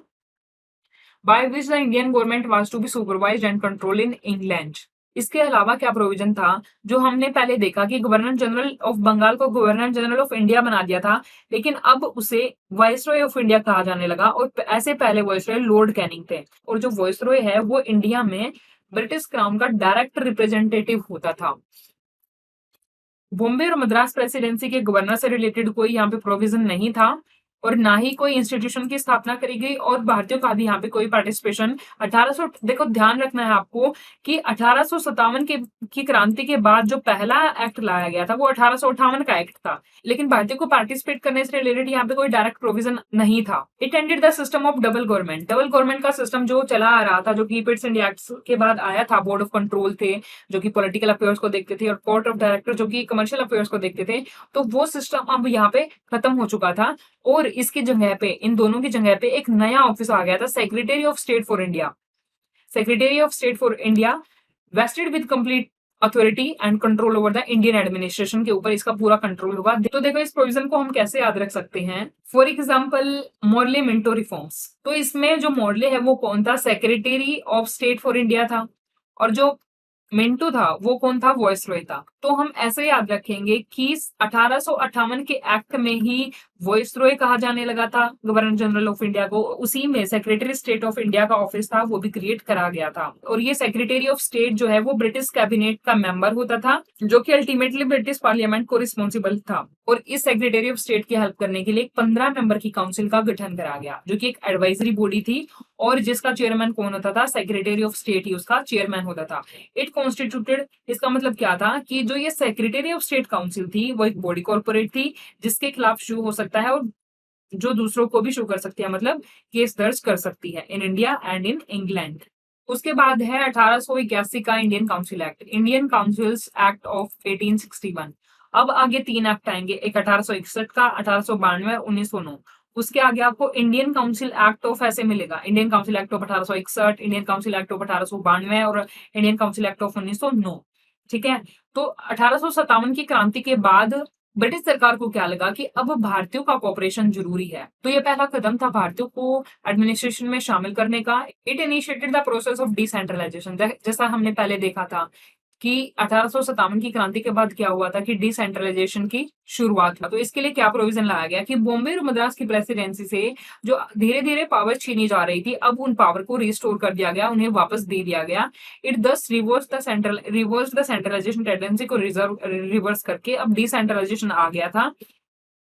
by which the Indian government was to be supervised and control in England. इसके अलावा क्या प्रोविजन था? जो हमने पहले देखा कि गवर्नर जनरल ऑफ बंगाल को गवर्नर जनरल ऑफ इंडिया बना दिया था, लेकिन अब उसे वायसरॉय ऑफ इंडिया कहा जाने लगा, और ऐसे पहले वायसरॉय लॉर्ड कैनिंग थे। और जो वायसरॉय है वो इंडिया में ब्रिटिश क्राउन का डायरेक्ट रिप्रेजेंटेटिव होता था। बॉम्बे और मद्रास प्रेसिडेंसी के गवर्नर से रिलेटेड कोई यहाँ पे प्रोविजन नहीं था, और ना ही कोई इंस्टीट्यूशन की स्थापना करी गई, और भारतीयों का भी यहाँ पे कोई पार्टिसिपेशन 1800, देखो ध्यान रखना है आपको कि 1857 की क्रांति के बाद जो पहला एक्ट लाया गया था वो 1858 का एक्ट था, लेकिन भारतीयों को पार्टिसिपेट करने से रिलेटेड यहाँ पे कोई डायरेक्ट प्रोविजन नहीं था। It ended the system of double government का सिस्टम जो चला आ रहा था, जो कि पिट्स इंडिया एक्ट के बाद आया था। बोर्ड ऑफ कंट्रोल थे जो कि पॉलिटिकल अफेयर्स को देखते थे, और कोर्ट ऑफ डायरेक्टर जो कि कमर्शियल अफेयर्स को देखते थे। तो वो सिस्टम अब यहाँ पे खत्म हो चुका था, और इसकी जगह पे, इन दोनों की जगह पे एक नया ऑफिस आ गया था, secretary of state for India. Secretary of state for India wasted with complete authority and control over the Indian administration, के ऊपर इसका पूरा कंट्रोल होगा। तो देखो, इस प्रोविजन को हम कैसे याद रख सकते हैं? For example, Morley Minto reforms. तो इसमें जो मॉर्ले है वो कौन था? Secretary of state for India था, और जो मिंटो था वो कौन था? वॉइसरॉय था। तो हम ऐसे याद रखेंगे कि 1858 के एक्ट में ही वॉइसरॉय कहा जाने लगा था गवर्नर जनरल ऑफ इंडिया को। उसी में सेक्रेटरी स्टेट ऑफ इंडिया का ऑफिस था, वो भी क्रिएट करा गया था। और ये सेक्रेटरी ऑफ स्टेट जो है वो ब्रिटिश कैबिनेट का मेंबर होता था, जो कि अल्टीमेटली ब्रिटिश पार्लियामेंट को रिस्पॉन्सिबल था। और इस सेक्रेटरी ऑफ स्टेट की हेल्प करने के लिए 15 मेंबर की काउंसिल का गठन करा गया, जो कि एक एडवाइजरी बॉडी थी, और जिसका चेयरमैन कौन होता था? सेक्रेटरी ऑफ स्टेट ही उसका चेयरमैन होता था। इट कॉन्स्टिट्यूटेड, इसका मतलब क्या था कि जो ये सेक्रेटरी ऑफ स्टेट काउंसिल थी वो एक बॉडी कॉर्पोरेट थी, जिसके खिलाफ शू हो सकता है, और जो दूसरों को भी शू कर सकती है, मतलब केस दर्ज कर सकती है इन इंडिया एंड इन इंग्लैंड। उसके बाद है 1881 का Indian council act, Indian councils act of 1861। अब आगे 3 एक्ट आएंगे, एक 1861 का, 1892 और 1909। उसके आगे आपको इंडियन काउंसिल एक्ट ऑफ ऐसे मिलेगा, Indian council act of 1861, Indian council act of 1892 और इंडियन काउंसिल एक्ट ऑफ 1909। ठीक है। तो 1857 की क्रांति के बाद ब्रिटिश सरकार को क्या लगा कि अब भारतीयों का कॉपरेशन जरूरी है। तो ये पहला कदम था भारतीयों को एडमिनिस्ट्रेशन में शामिल करने का। It initiated the process of decentralisation. जैसा हमने पहले देखा था कि 1857 की क्रांति के बाद क्या हुआ था कि डिसेंट्रलाइजेशन की शुरुआत हुआ। तो इसके लिए क्या प्रोविजन लाया गया कि बॉम्बे और मद्रास की प्रेसिडेंसी से जो धीरे धीरे पावर छीनी जा रही थी, अब उन पावर को रिस्टोर कर दिया गया, उन्हें वापस दे दिया गया। इट दस रिवर्स द सेंट्रलाइजेशन टेंडेंसी को रिवर्स करके अब डिसेंट्रलाइजेशन आ गया था।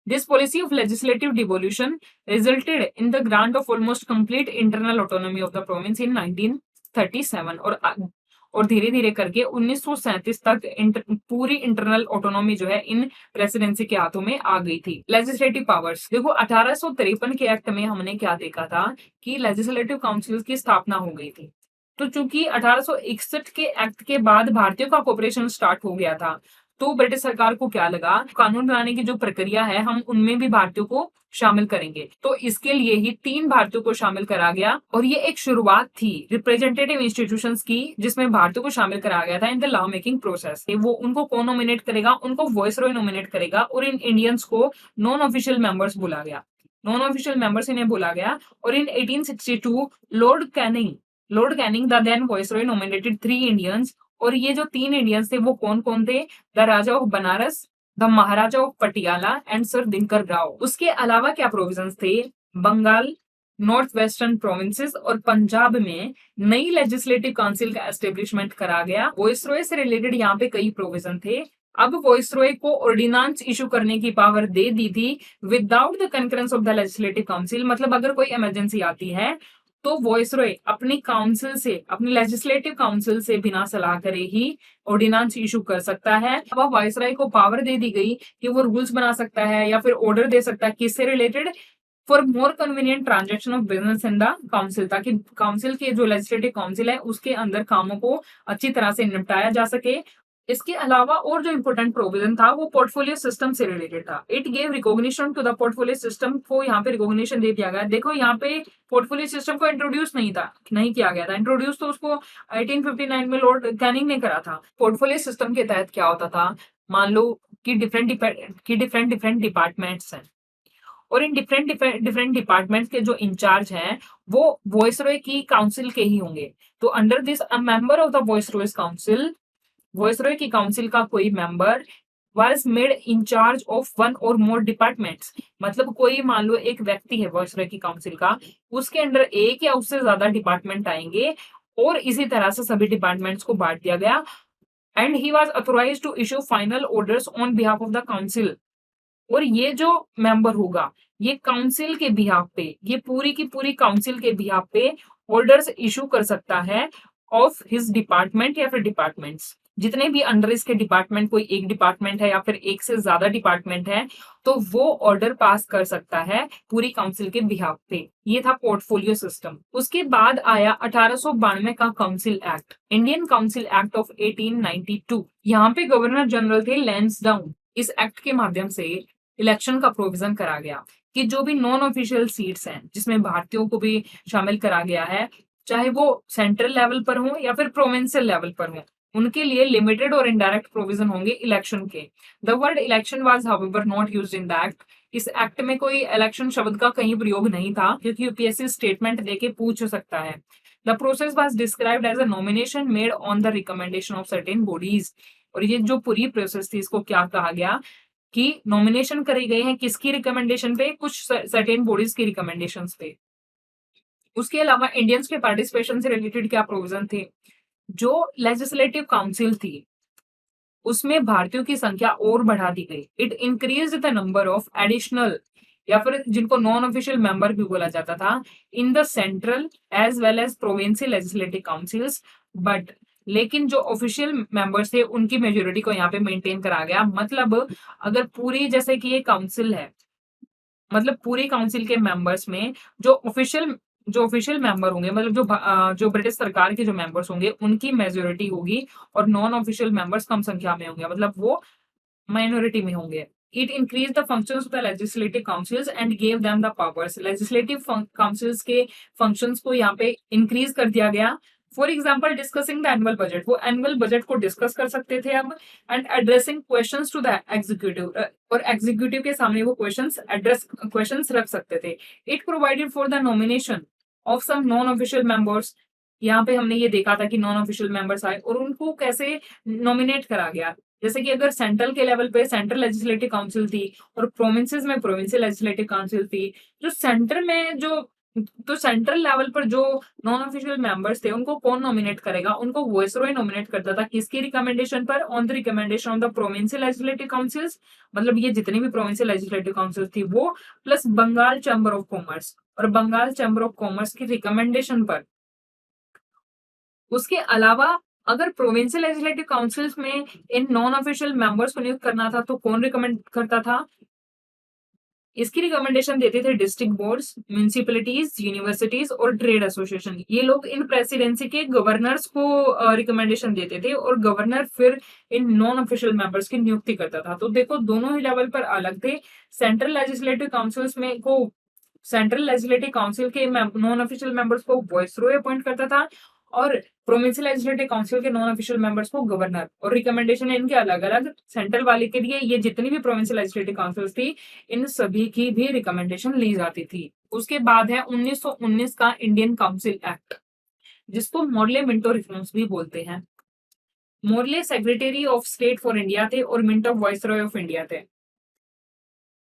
This policy of legislative devolution resulted in the grant of almost complete internal autonomy of the province in 1937 और धीरे धीरे करके 1937 तक पूरी इंटरनल ऑटोनॉमी जो है इन प्रेसिडेंसी के हाथों में आ गई थी। लेजिस्लेटिव पावर्स देखो, 1853 के एक्ट में हमने क्या देखा था कि लेजिस्लेटिव काउंसिल की स्थापना हो गई थी। तो चूंकि 1861 के एक्ट के बाद भारतीयों का कॉपरेशन स्टार्ट हो गया था, तो ब्रिटिश सरकार को क्या लगा, कानून बनाने की जो प्रक्रिया है हम उनमें भी भारतीयों को शामिल करेंगे। तो इसके लिए ही 3 भारतीयों को शामिल करा गया और ये एक शुरुआत थी रिप्रेजेंटेटिव इंस्टीट्यूशंस की, जिसमें भारतीयों को शामिल करा गया था in the law making process. वो उनको कौन नॉमिनेट करेगा, उनको वॉइसरॉय नॉमिनेट करेगा और इन इंडियंस को नॉन ऑफिशियल मेंबर्स बोला गया। नॉन ऑफिशियल मेंबर्स इन्हें बोला गया। और in 1862 Lord Canning the then viceroy nominated 3 Indians. और ये जो 3 इंडियंस थे वो कौन कौन थे, the Raja of Banaras, the Maharaja of Patiala and sir Dinkar Rao. उसके अलावा क्या प्रोविजंस थे, बंगाल, नॉर्थ वेस्टर्न प्रोविंसेस और पंजाब में नई लेजिस्लेटिव काउंसिल का एस्टेब्लिशमेंट करा गया। वॉइसरॉय से रिलेटेड यहाँ पे कई प्रोविजन थे। अब वॉइसरॉय को ऑर्डिनेंस इशू करने की पावर दे दी थी without the concurrence of the legislative council. मतलब अगर कोई इमरजेंसी आती है तो वॉइसरॉय अपनी काउंसिल से, अपनी लेजिस्लेटिव काउंसिल से बिना सलाह करे ही ऑर्डिनेंस इशू कर सकता है। अब वॉइसरॉय को पावर दे दी गई कि वो रूल्स बना सकता है या फिर ऑर्डर दे सकता है किससे related, for more convenient transaction of business in the council, ताकि काउंसिल के जो लेजिस्लेटिव काउंसिल है उसके अंदर कामों को अच्छी तरह से निपटाया जा सके। इसके अलावा और जो इंपॉर्टेंट प्रोविजन था वो पोर्टफोलियो सिस्टम से रिलेटेड था। It gave recognition to the portfolio system को यहाँ पे रिकॉग्निशन दे दिया गया। देखो यहाँ पे पोर्टफोलियो सिस्टम को इंट्रोड्यूस नहीं किया गया था। इंट्रोड्यूस तो उसको 1859 में लॉर्ड कैनिंग ने करा था। पोर्टफोलियो सिस्टम के तहत क्या होता था, मान लो कि डिफरेंट डिपार्टमेंट्स हैं और इन डिफरेंट डिपार्टमेंट्स के जो इंचार्ज हैं वो वॉइसरॉय की काउंसिल के ही होंगे। तो under this a member of the viceroy की काउंसिल का कोई member was made in charge of one or more departments। मतलब कोई मान लो एक व्यक्ति है वॉइसरॉय की काउंसिल का, उसके अंडर एक या उससे ज्यादा डिपार्टमेंट आएंगे और इसी तरह से सभी डिपार्टमेंट्स को बांट दिया गया। And he was authorised to issue final orders on behalf of the council. और ये जो मेंबर होगा ये काउंसिल के बिहाफ पे, ये पूरी की पूरी काउंसिल के बिहाफ पे ऑर्डर्स इशू कर सकता है ऑफ हिज डिपार्टमेंट या फिर डिपार्टमेंट्स। जितने भी अंडर इसके डिपार्टमेंट, कोई एक डिपार्टमेंट है या फिर एक से ज्यादा डिपार्टमेंट है, तो वो ऑर्डर पास कर सकता है पूरी काउंसिल के बिहाफ पे। ये था पोर्टफोलियो सिस्टम। उसके बाद आया 1892 का council act, Indian council act of 1892। यहाँ पे गवर्नर जनरल थे लैंसडाउन। इस एक्ट के माध्यम से इलेक्शन का प्रोविजन करा गया कि जो भी नॉन ऑफिशियल सीट्स हैं जिसमें भारतीयों को भी शामिल करा गया है, चाहे वो सेंट्रल लेवल पर हो या फिर प्रोविंशियल लेवल पर हो, उनके लिए लिमिटेड और इनडायरेक्ट प्रोविजन होंगे इलेक्शन के। The word election was however not used in the act. इस एक्ट में कोई इलेक्शन शब्द का कहीं प्रयोग नहीं था, क्योंकि यूपीएससी स्टेटमेंट देके पूछ सकता है। The process was described as a nomination made on the recommendation of certain bodies. और ये जो पूरी प्रोसेस थी इसको क्या कहा गया कि नॉमिनेशन करे गए हैं किसकी रिकमेंडेशन पे, कुछ सर्टेन बॉडीज की रिकमेंडेशंस पे। उसके अलावा इंडियंस के पार्टिसिपेशन से रिलेटेड क्या प्रोविजन थे, जो लेजिस्लेटिव काउंसिल थी उसमें भारतीयों की संख्या और बढ़ा दी गई। It increase the number of additional या फिर जिनको नॉन ऑफिशियल मेंबर भी बोला जाता था in the central as well as provincial legislative councils. But लेकिन जो ऑफिशियल मेंबर्स थे उनकी मेजोरिटी को यहाँ पे मेंटेन करा गया। मतलब अगर पूरी, जैसे कि ये काउंसिल है, मतलब पूरी काउंसिल के मेंबर्स में जो ऑफिशियल मेंबर होंगे, मतलब जो ब्रिटिश सरकार के जो मेंबर्स होंगे उनकी मेजोरिटी होगी और नॉन ऑफिशियल मेंबर्स कम संख्या में होंगे, मतलब वो माइनॉरिटी में होंगे। It increase the functions of the legislative councils and gave them the powers. Legislative councils के फंक्शंस को यहाँ पे इंक्रीज कर दिया गया for example discussing the annual budget, वो एनुअल बजट को डिस्कस कर सकते थे अब, and addressing questions to the executive, और एग्जीक्यूटिव के सामने वो क्वेश्चंस रख सकते थे। It provided for the nomination of some non official members. यहाँ पे हमने ये देखा था कि नॉन ऑफिशियल मेंबर्स आए और उनको कैसे नॉमिनेट करा गया। जैसे कि अगर सेंट्रल के लेवल पे सेंट्रल लेजिस्लेटिव काउंसिल थी और प्रोविंसेस में प्रोविंशियल लेजिस्लेटिव काउंसिल थी, जो सेंटर में जो तो सेंट्रल लेवल पर जो नॉन ऑफिशियल मेंबर्स थे उनको कौन नॉमिनेट करेगा, उनको वॉइसरॉय नॉमिनेट करता था। किसकी रिकमेंडेशन पर? On the recommendation of the provincial legislative councils, मतलब ये जितनी भी प्रोविंशियल लेजिस्लेटिव काउंसिल थी वो, plus Bengal chamber of commerce, और बंगाल चैम्बर ऑफ कॉमर्स की रिकमेंडेशन पर। उसके अलावा अगर प्रोविंशियल लेजिस्लेटिव काउंसिल्स में इन नॉन ऑफिशियल मेंबर्स को नियुक्त करना था तो कौन रिकमेंड करता था? इसकी रिकमेंडेशन देते थे डिस्ट्रिक्ट बोर्ड्स, म्यूनिसिपैलिटीज, यूनिवर्सिटीज और ट्रेड एसोसिएशन। ये लोग इन प्रेसिडेंसी के गवर्नर्स को रिकमेंडेशन देते थे और गवर्नर फिर इन नॉन ऑफिशियल मेंबर्स की नियुक्ति करता था। तो देखो दोनों ही लेवल पर अलग थे। सेंट्रल लेजिस्लेटिव काउंसिल्स में को सेंट्रल लेजिस्लेटिव काउंसिल के नॉन ऑफिशियल मेंबर्स को वॉइसरॉय अपॉइंट करता था और प्रोविंशियल लेजिस्लेटिव काउंसिल के नॉन ऑफिशियल मेंबर्स को गवर्नर, और रिकमेंडेशन इनके अलग अलग। सेंट्रल वाले के लिए ये जितनी भी प्रोविंशियल लेजिस्लेटिव काउंसिल्स थी इन सभी की भी रिकमेंडेशन ली जाती थी। उसके बाद है 1919 का इंडियन काउंसिल एक्ट, जिसको मोर्ले मिंटो रिफॉर्म्स भी बोलते हैं। Morley secretary of state for India थे और मिंटो वाइसरॉय ऑफ इंडिया थे।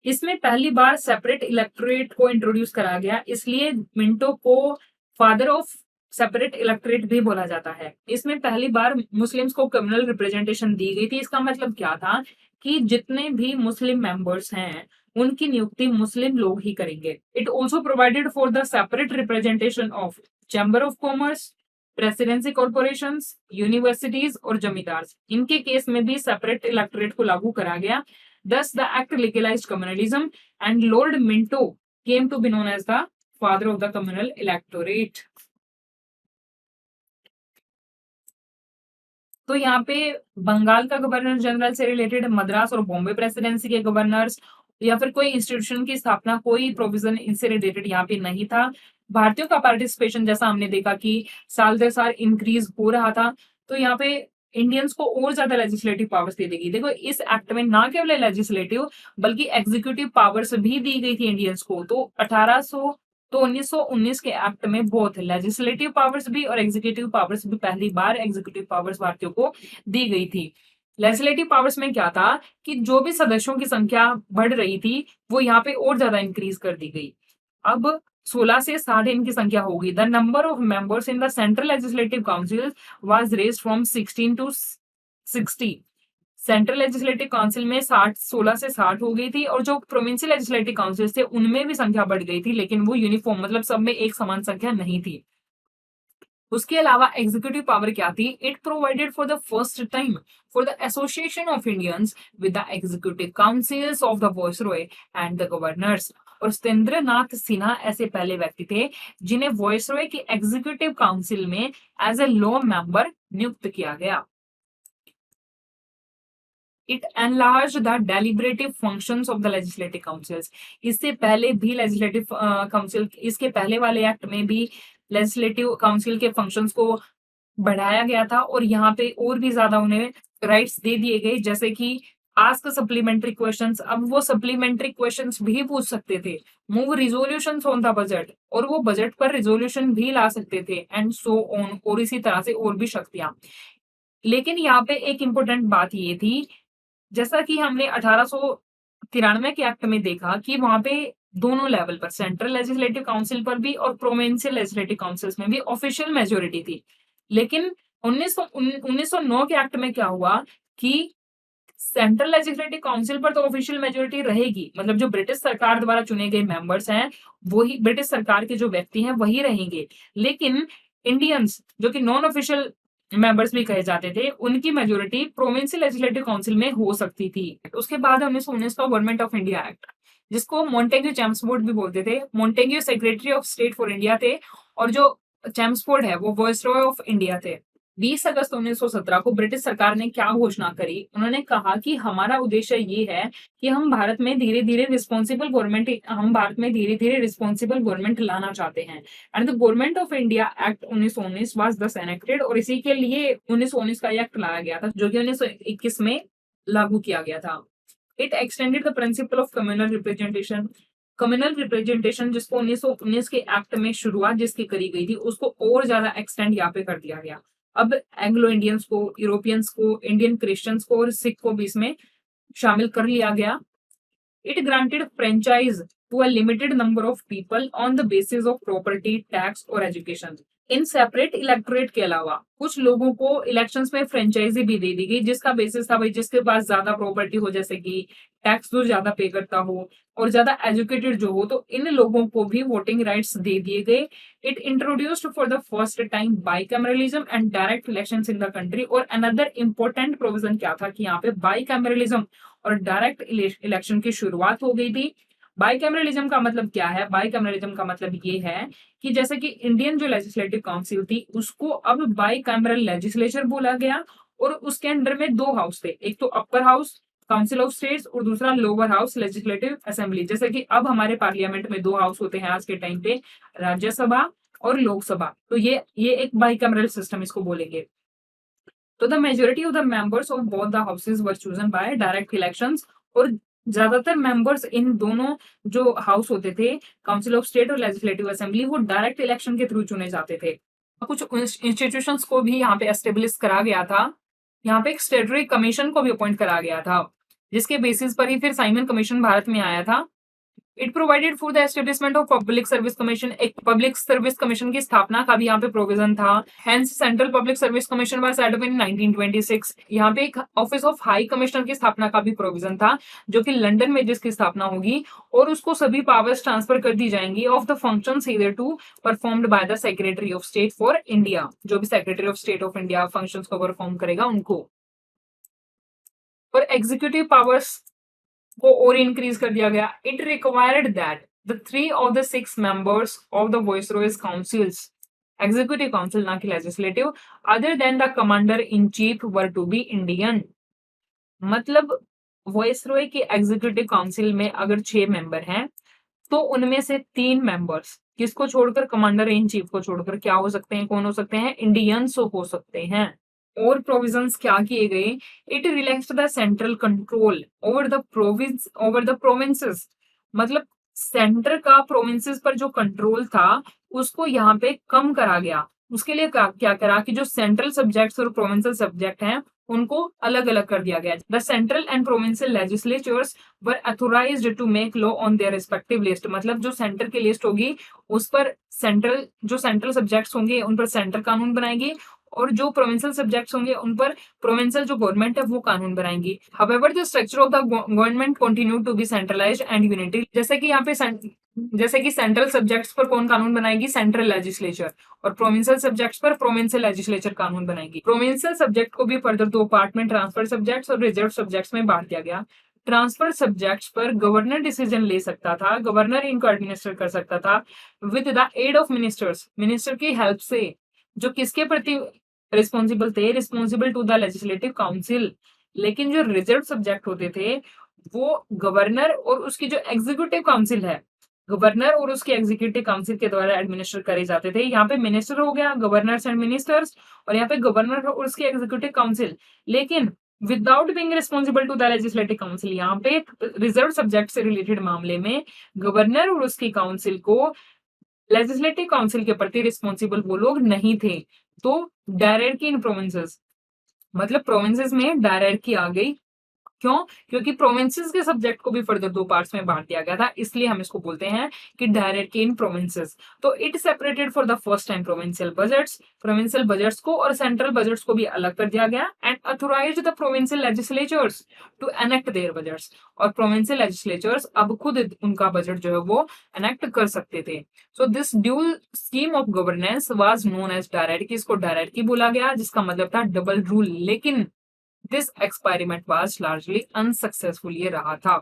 इसमें पहली बार सेपरेट इलेक्टोरेट को इंट्रोड्यूस करा गया, इसलिए मिंटो को फादर ऑफ सेपरेट इलेक्टोरेट भी बोला जाता है। इसमें पहली बार मुस्लिम्स को कम्युनल रिप्रेजेंटेशन दी गई थी। इसका मतलब क्या था कि जितने भी मुस्लिम मेंबर्स हैं उनकी नियुक्ति मुस्लिम लोग ही करेंगे। It also provided for the separate representation of chamber of commerce, presidency corporations, universities और जमींदार। इनके केस में भी सेपरेट इलेक्टोरेट को लागू करा गया। Thus, the act legalized communalism, and Lord Minto came to be known as the father of the communal electorate. तो यहाँ पे बंगाल का गवर्नर जनरल से रिलेटेड, मद्रास और बॉम्बे प्रेसिडेंसी के गवर्नर्स या फिर कोई इंस्टीट्यूशन की स्थापना, कोई प्रोविजन इनसे रिलेटेड यहाँ पे नहीं था। भारतीयों का पार्टिसिपेशन जैसा हमने देखा कि साल दर साल इंक्रीज हो रहा था, तो यहाँ पे इंडियंस को और ज्यादा लेजिस्लेटिव पावर्स दे देगी। देखो इस एक्ट में ना केवल लेजिस्लेटिव बल्कि एग्जीक्यूटिव पावर्स भी दी गई थी इंडियंस को। तो 1919 के एक्ट में बहुत लेजिस्लेटिव पावर्स भी और एग्जीक्यूटिव पावर्स भी, पहली बार एग्जीक्यूटिव पावर्स भारतीयों को दी गई थी। लेजिस्लेटिव पावर्स में क्या था कि जो भी सदस्यों की संख्या बढ़ रही थी वो यहाँ पे और ज्यादा इंक्रीज कर दी गई। अब 16 से 60 इनकी संख्या होगी। The number of members in the central legislative council was raised from 16 to 60। Central legislative council में 16 से 60 हो गई थी और जो प्रोविंशियल लेजिस्लेटिव काउंसिल थे उनमें भी संख्या बढ़ गई थी, लेकिन वो यूनिफॉर्म, मतलब सब में एक समान संख्या नहीं थी। उसके अलावा एग्जीक्यूटिव पावर क्या थी? It provided for the first time for the association of Indians with the executive councils of the viceroy and the governors. और सत्येंद्र नाथ सिन्हा ऐसे पहले व्यक्ति थे जिन्हें वॉइसरॉय की एग्जीक्यूटिव काउंसिल में एज ए लॉ मेंबर नियुक्त किया गया। It enlarge the deliberative functions of the legislative councils. इससे पहले भी लेजिस्लेटिव काउंसिल, इसके पहले वाले एक्ट में भी लेजिस्लेटिव काउंसिल के फंक्शंस को बढ़ाया गया था और यहाँ पे और भी ज्यादा उन्हें राइट्स दे दिए गए, जैसे कि आस्क सप्लीमेंट्री क्वेश्चंस। अब वो सप्लीमेंट्री क्वेश्चंस भी पूछ सकते थे। Move resolutions on the budget, और वो बजट पर रिजोल्यूशन भी ला सकते थे, एंड सो ऑन, और इसी तरह से और भी शक्तियां। लेकिन यहाँ पे एक इंपॉर्टेंट बात ये थी, जैसा कि हमने 1893 के एक्ट में देखा कि वहां पे दोनों लेवल पर, सेंट्रल लेजिस्लेटिव काउंसिल पर भी और प्रोविंशियल लेजिस्लेटिव काउंसिल्स में भी ऑफिशियल मेजोरिटी थी। लेकिन 1909 के एक्ट में क्या हुआ कि सेंट्रल लेजिस्लेटिव काउंसिल पर तो ऑफिशियल मेजोरिटी रहेगी, मतलब जो ब्रिटिश सरकार द्वारा चुने गए मेंबर्स हैं वही, ब्रिटिश सरकार के जो व्यक्ति हैं वही रहेंगे, लेकिन इंडियंस जो कि नॉन ऑफिशियल मेंबर्स भी कहे जाते थे उनकी मेजोरिटी प्रोविंशियल लेजिस्लेटिव काउंसिल में हो सकती थी। उसके बाद 1919 का गवर्नमेंट ऑफ इंडिया एक्ट, जिसको मोंटेग्यू चैम्सफोर्ड भी बोलते थे। Montagu secretary of state for India थे और जो चैम्सफोर्ड है वो वॉइसरॉय ऑफ इंडिया थे। 20 अगस्त 1917 को ब्रिटिश सरकार ने क्या घोषणा करी? उन्होंने कहा कि हमारा उद्देश्य ये है कि हम भारत में धीरे-धीरे रिस्पॉन्सिबल गवर्नमेंट लाना चाहते हैं। And the government of India act 1919 was दस एनेक्टेड, और इसी के लिए 1919 का एक्ट लाया गया था, जो कि 1921 में लागू किया गया था। It extended the principle of communal representation. Communal representation जिसको 1919 के एक्ट में शुरुआत जिसकी करी गई थी, उसको और ज्यादा एक्सटेंड यहाँ पे कर दिया गया। अब एंग्लो इंडियंस को, यूरोपियंस को, इंडियन क्रिश्चियंस को और सिख को भी इसमें शामिल कर लिया गया। It granted franchise to a limited number of people on the basis of property, tax और एजुकेशन। इन सेपरेट इलेक्टोरेट के अलावा कुछ लोगों को इलेक्शंस में फ्रेंचाइजी भी दे दी गई, जिसका बेसिस था भाई जिसके पास ज्यादा प्रॉपर्टी हो, जैसे कि टैक्स जो ज्यादा पे करता हो और ज्यादा एजुकेटेड जो हो, तो इन लोगों को भी वोटिंग राइट्स दे दिए गए। It introduced for the first time bicameralism and direct elections in the country. और अनदर इंपॉर्टेंट प्रोविजन क्या था कि यहाँ पे बाइकैमरलिज्म और डायरेक्ट इलेक्शन की शुरुआत हो गई थी। बाइकैमरलिज्म का मतलब क्या है? बाइकैमरलिज्म का मतलब ये है कि जैसे कि इंडियन जो लेजिस्लेटिव काउंसिल थी, उसको अब बाइकैमरल लेजिस्लेचर बोला गया, और उसके अंडर में दो हाउस थे, एक तो upper house council of states और दूसरा लोअर हाउस लेजिस्लेटिव असेंबली। जैसे कि अब हमारे पार्लियामेंट में दो हाउस होते हैं आज के टाइम पे, राज्यसभा और लोकसभा। तो ये एक बाइकैमरल सिस्टम इसको बोलेंगे। तो the majority of the members of both the houses were chosen bye direct elections. और ज्यादातर मेंबर्स इन दोनों जो हाउस होते थे, काउंसिल ऑफ स्टेट और लेजिस्लेटिव असेंबली, वो डायरेक्ट इलेक्शन के थ्रू चुने जाते थे। कुछ इंस्टीट्यूशंस को भी यहाँ पे एस्टेब्लिश करा गया था। यहाँ पे एक स्टेटरी कमीशन को भी अपॉइंट करा गया था, जिसके बेसिस पर ही फिर साइमन कमीशन भारत में आया था। It provided for the establishment of public service commission. एक पब्लिक सर्विस कमीशन की स्थापना का भी यहाँ पे प्रोविजन था। Hence central public service commission was set up in 1926। यहाँ पे एक ऑफिस ऑफ हाई कमिश्नर की स्थापना का भी प्रोविजन था, जो कि लंदन में जिसकी स्थापना होगी, और उसको सभी पावर्स ट्रांसफर कर दी जाएंगी of the functions hitherto performed by the secretary of state for India. जो भी secretary of state of India functions को परफॉर्म करेगा उनको। और एग्जीक्यूटिव पावर्स को और इंक्रीज कर दिया गया। It required that the 3 of the 6 members of the Viceroy's councils, executive council ना कि legislative, other than the commander in chief were to be Indian. मतलब वॉइसरॉय की एग्जीक्यूटिव काउंसिल में अगर 6 मेंबर हैं, तो उनमें से 3 मेंबर्स किसको छोड़कर, कमांडर इन चीफ को छोड़कर क्या हो सकते हैं, कौन हो सकते हैं? इंडियंस हो सकते हैं। और प्रोविजंस क्या किए गए? It relaxed the central control over the provinces. मतलब सेंटर का प्रोविंसेस पर जो कंट्रोल था, उसको यहाँ पे कम करा गया। उसके लिए क्या करा कि जो सेंट्रल सब्जेक्ट्स और प्रोविंशियल सब्जेक्ट हैं, उनको अलग अलग कर दिया गया। The central and provincial legislatures were authorised to make law on their respective list. मतलब जो सेंटर की लिस्ट होगी, उस पर सेंट्रल सब्जेक्ट्स होंगे उन पर सेंटर कानून बनाएगी, और जो प्रोविंशियल सब्जेक्ट्स होंगे उन पर प्रोविंशियल जो गवर्नमेंट है वो कानून बनाएंगी। However the structure of the government continue to be centralised and unity. जैसे कि यहाँ पे जैसे कि सेंट्रल सब्जेक्ट्स पर कौन कानून बनाएगी? Central legislature. और प्रोविंशियल सब्जेक्ट्स पर प्रोविंशियल लेजिस्लेचर कानून बनाएगी। प्रोविंशियल सब्जेक्ट को भी फर्दर 2 पार्ट में, ट्रांसफर सब्जेक्ट्स और रिजर्व सब्जेक्ट्स में बांट दिया गया। ट्रांसफर सब्जेक्ट्स पर गवर्नर डिसीजन ले सकता था, गवर्नर इनको एडमिनिस्टर कर सकता था with the aid of ministers, minister की हेल्प से, जो किसके प्रति responsible to the legislative council. लेकिन जो रिजर्व सब्जेक्ट होते थे, वो गवर्नर और उसकी जो एग्जीक्यूटिव काउंसिल है, गवर्नर और उसके एग्जीक्यूटिव काउंसिल के द्वारा एडमिनिस्टर करे जाते थे। यहाँ पे मिनिस्टर हो गया, गवर्नर्स एंड मिनिस्टर्स, और यहाँ पे गवर्नर और उसके एग्जीक्यूटिव काउंसिल, लेकिन without being responsible to the legislative council. यहाँ पे रिजर्व सब्जेक्ट से रिलेटेड मामले में गवर्नर और उसकी काउंसिल को लेजिस्लेटिव काउंसिल के प्रति रिस्पॉन्सिबल वो लोग नहीं थे। तो डायरेक्टरी इन प्रोविंसेस, मतलब प्रोविंसेस में डायरेक्टरी आ गई। क्यों? क्योंकि प्रोविंसेस के सब्जेक्ट को भी फर्दर 2 पार्ट्स में बांट दिया गया था, इसलिए हम इसको बोलते हैं कि डायरेक्टरी इन प्रोविंसेस। तो it separated for the first time provincial budgets को और सेंट्रल बजट्स को भी अलग कर दिया गया, and authorised the provincial legislatures to enact their budgets. और प्रोविंशियल लेजिस्लेचर्स अब खुद उनका बजट जो है वो एनेक्ट कर सकते थे। So this dual scheme of governance was known as directory. इसको डायरेक्टरी बोला गया, जिसका मतलब था डबल रूल। लेकिन this experiment was largely unsuccessful ये रहा था।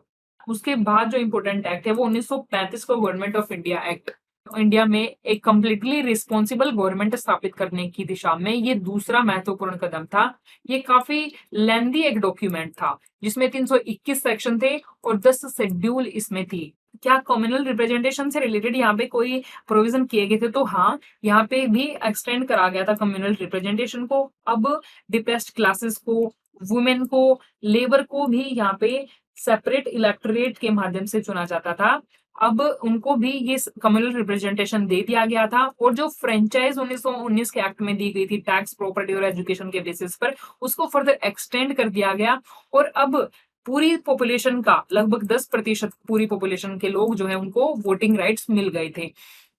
उसके बाद जो इंपोर्टेंट एक्ट है वो 1935 को government of India act India में एक कंप्लीटली रिस्पॉन्सिबल गवर्नमेंट स्थापित करने की दिशा में ये दूसरा महत्वपूर्ण कदम था। ये काफी लेंदी एक डॉक्यूमेंट था जिसमें 321 सेक्शन थे और 10 शेड्यूल इसमें थी। क्या कम्युनल रिप्रेजेंटेशन से रिलेटेड यहाँ पे कोई प्रोविजन किए गए थे? तो हाँ, यहाँ पे भी एक्सटेंड करा गया था कम्युनल रिप्रेजेंटेशन को। अब डिप्रेस्ड क्लासेस को, वुमेन को, लेबर को भी यहाँ पे सेपरेट इलेक्टोरेट के माध्यम से चुना जाता था। अब उनको भी ये कम्युनल रिप्रेजेंटेशन दे दिया गया था और जो फ्रेंचाइज 1919 के एक्ट में दी गई थी टैक्स, प्रॉपर्टी और एजुकेशन के बेसिस पर, उसको फर्दर एक्सटेंड कर दिया गया और अब पूरी पॉपुलेशन का लगभग 10% पूरी पॉपुलेशन के लोग जो है उनको वोटिंग राइट्स मिल गए थे।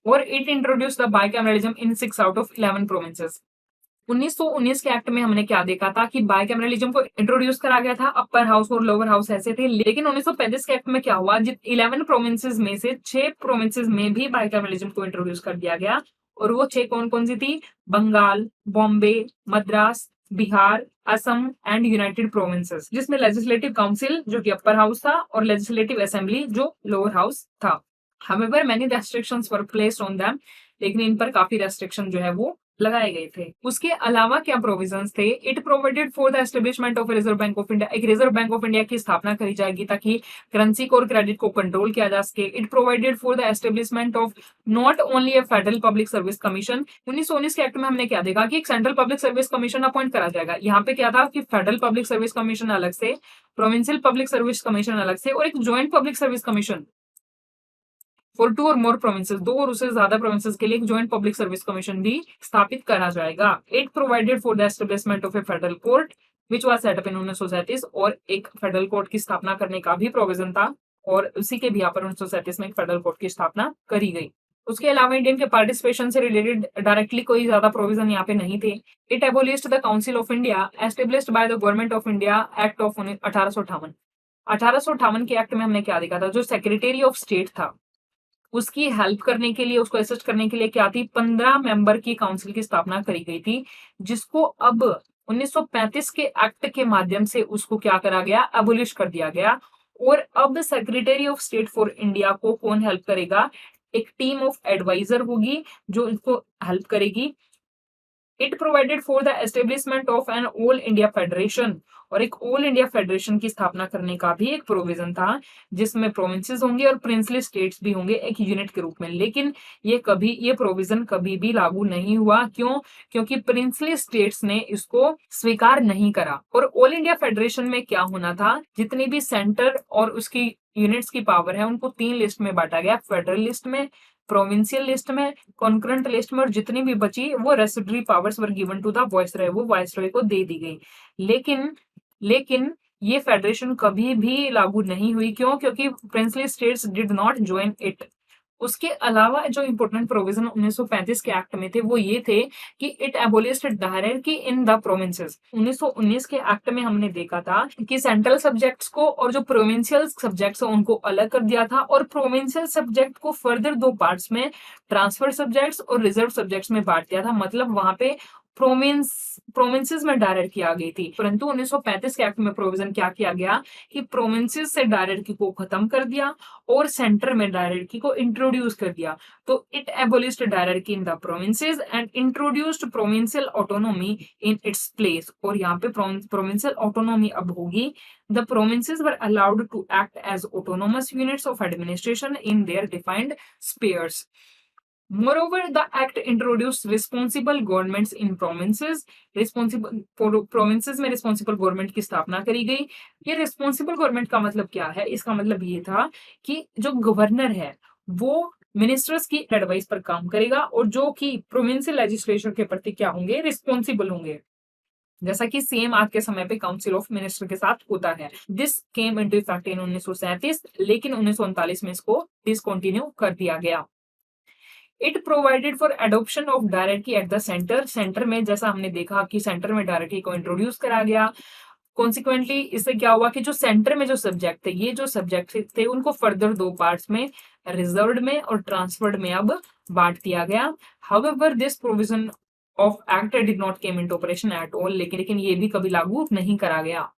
और it introduce the bicameralism in 6 out of 11 provinces. 1919 के एक्ट में हमने क्या देखा था कि बाइकैमरलिज्म को इंट्रोड्यूस करा गया था। अपर हाउस और लोअर हाउस ऐसे थे, लेकिन 1935 के एक्ट में क्या हुआ, 11 प्रोविंसेस में से 6 प्रोविंसेस में भी बाइकैमरलिज्म को इंट्रोड्यूस कर दिया गया। और वो 6 कौन कौन सी थी? Bengal, Bombay, Madras, Bihar, Assam and united provinces, जिसमें लेजिस्लेटिव काउंसिल जो कि अपर हाउस था और लेजिस्लेटिव असेंबली जो लोअर हाउस था। However, many restrictions were placed on them, लेकिन इन पर काफी रेस्ट्रिक्शन जो है वो लगाए गए थे। उसके अलावा क्या प्रोविजंस थे? It provided for the establishment of reserve bank of India, एक रिजर्व बैंक ऑफ इंडिया की स्थापना करी जाएगी ताकि करेंसी को और क्रेडिट को कंट्रोल किया जा सके। It provided for the establishment of not only a federal public service commission. 1919 के एक्ट में हमने क्या देखा कि एक central public service commission appoint करा जाएगा। यहाँ पे क्या था कि फेडरल पब्लिक सर्विस कमीशन अलग से, प्रोविंशियल पब्लिक सर्विस कमीशन अलग से और एक joint public service commission for 2 और मोर प्रोविंसेस, 2 और उससे ज्यादा प्रोविंसेस के लिए एक ज्वाइंट पब्लिक सर्विस कमीशन भी स्थापित करा जाएगा। It provided for the establishment of A federal court which was set up in 1937, और एक फेडरल कोर्ट की स्थापना करने का भी प्रोविजन था और उसी के भी यहाँ पर 1937 में एक फेडरल कोर्ट की स्थापना करी गई। उसके अलावा इंडियन के पार्टिसिपेशन से रिलेटेड डायरेक्टली कोई ज्यादा प्रोविजन यहाँ पे नहीं थे। It abolished the council of India established by the government of India act of 1858। 1858 के एक्ट में हमने क्या देखा था? जो सेक्रेटरी ऑफ स्टेट था उसकी हेल्प करने के लिए, उसको असिस्ट करने के लिए क्या थी, 15 मेंबर की काउंसिल की स्थापना करी गई थी, जिसको अब 1935 के एक्ट के माध्यम से उसको क्या करा गया, एबोलिश कर दिया गया। और अब secretary of state for India को कौन हेल्प करेगा? एक टीम ऑफ एडवाइजर होगी जो इसको हेल्प करेगी। It provided for the establishment of an all India federation, और एक ऑल इंडिया फेडरेशन की स्थापना करने का भी एक प्रोविजन था जिसमें प्रोविंसेस होंगे और प्रिंसली स्टेट्स भी होंगे एक यूनिट के रूप में। लेकिन ये प्रोविजन कभी भी लागू नहीं हुआ। क्यों? क्योंकि प्रिंसली स्टेट्स ने इसको स्वीकार नहीं करा। और ऑल इंडिया फेडरेशन में क्या होना था, जितनी भी सेंटर और उसकी यूनिट्स की पावर है उनको 3 लिस्ट में बांटा गया, फेडरल लिस्ट में, प्रोविंशियल लिस्ट में, कॉन्करेंट लिस्ट में, और जितनी भी बची वो residuary powers were given to the viceroy, वो वाइसरॉय को दे दी गई। लेकिन ये फेडरेशन कभी भी लागू नहीं हुई। क्यों? क्योंकि princely states did not join it. उसके अलावा जो इंपॉर्टेंट प्रोविजन 1935 के एक्ट में थे वो ये थे कि it एबोलिश्ड directly in the provinces. 1919 के एक्ट में हमने देखा था कि सेंट्रल सब्जेक्ट्स को और जो प्रोविंशियल सब्जेक्ट्स हैं उनको अलग कर दिया था, और प्रोविंशियल सब्जेक्ट को फर्दर 2 पार्ट्स में, ट्रांसफर सब्जेक्ट्स और रिजर्व सब्जेक्ट्स में बांट दिया था। मतलब वहां पे प्रोविंसेस में डायरेक्ट आ गई थी। परंतु 1935 के एक्ट में प्रोविजन क्या किया गया कि प्रोविंसेस से डायरेक्ट को खत्म कर दिया और सेंटर में डायरेक्ट को इंट्रोड्यूस कर दिया। तो it abolished direct in the provinces and introduced provincial autonomy in its place. और यहाँ पे प्रोविंशियल ऑटोनॉमी अब होगी। The provinces were allowed to act as autonomous units of administration in their defined spheres. Moreover, the act introduced responsible governments in provinces. Provinces में responsible government की स्थापना करी गई। ये responsible government का मतलब क्या है? इसका मतलब ये था कि जो गवर्नर है वो मिनिस्टर्स की एडवाइस पर काम करेगा और जो कि प्रोविंशियल लेजिस्लेचर के प्रति क्या होंगे, रिस्पॉन्सिबल होंगे। जैसा कि सेम आज के समय पे काउंसिल ऑफ मिनिस्टर के साथ होता है। This came into effect in 1937, लेकिन 1939 में इसको डिसकंटिन्यू कर दिया गया। It provided for adoption of directly at the centre. Centre में जैसा हमने देखा कि सेंटर में डायरेक्टली को इंट्रोड्यूस करा गया। कॉन्सिक्वेंटली इससे क्या हुआ कि जो सेंटर में जो सब्जेक्ट थे, ये जो सब्जेक्ट थे उनको फर्दर 2 पार्ट्स में, रिजर्व्ड में और ट्रांसफर्ड में अब बांट दिया गया। However this provision of act did not came into operation at all, लेकिन ये भी कभी लागू नहीं करा गया।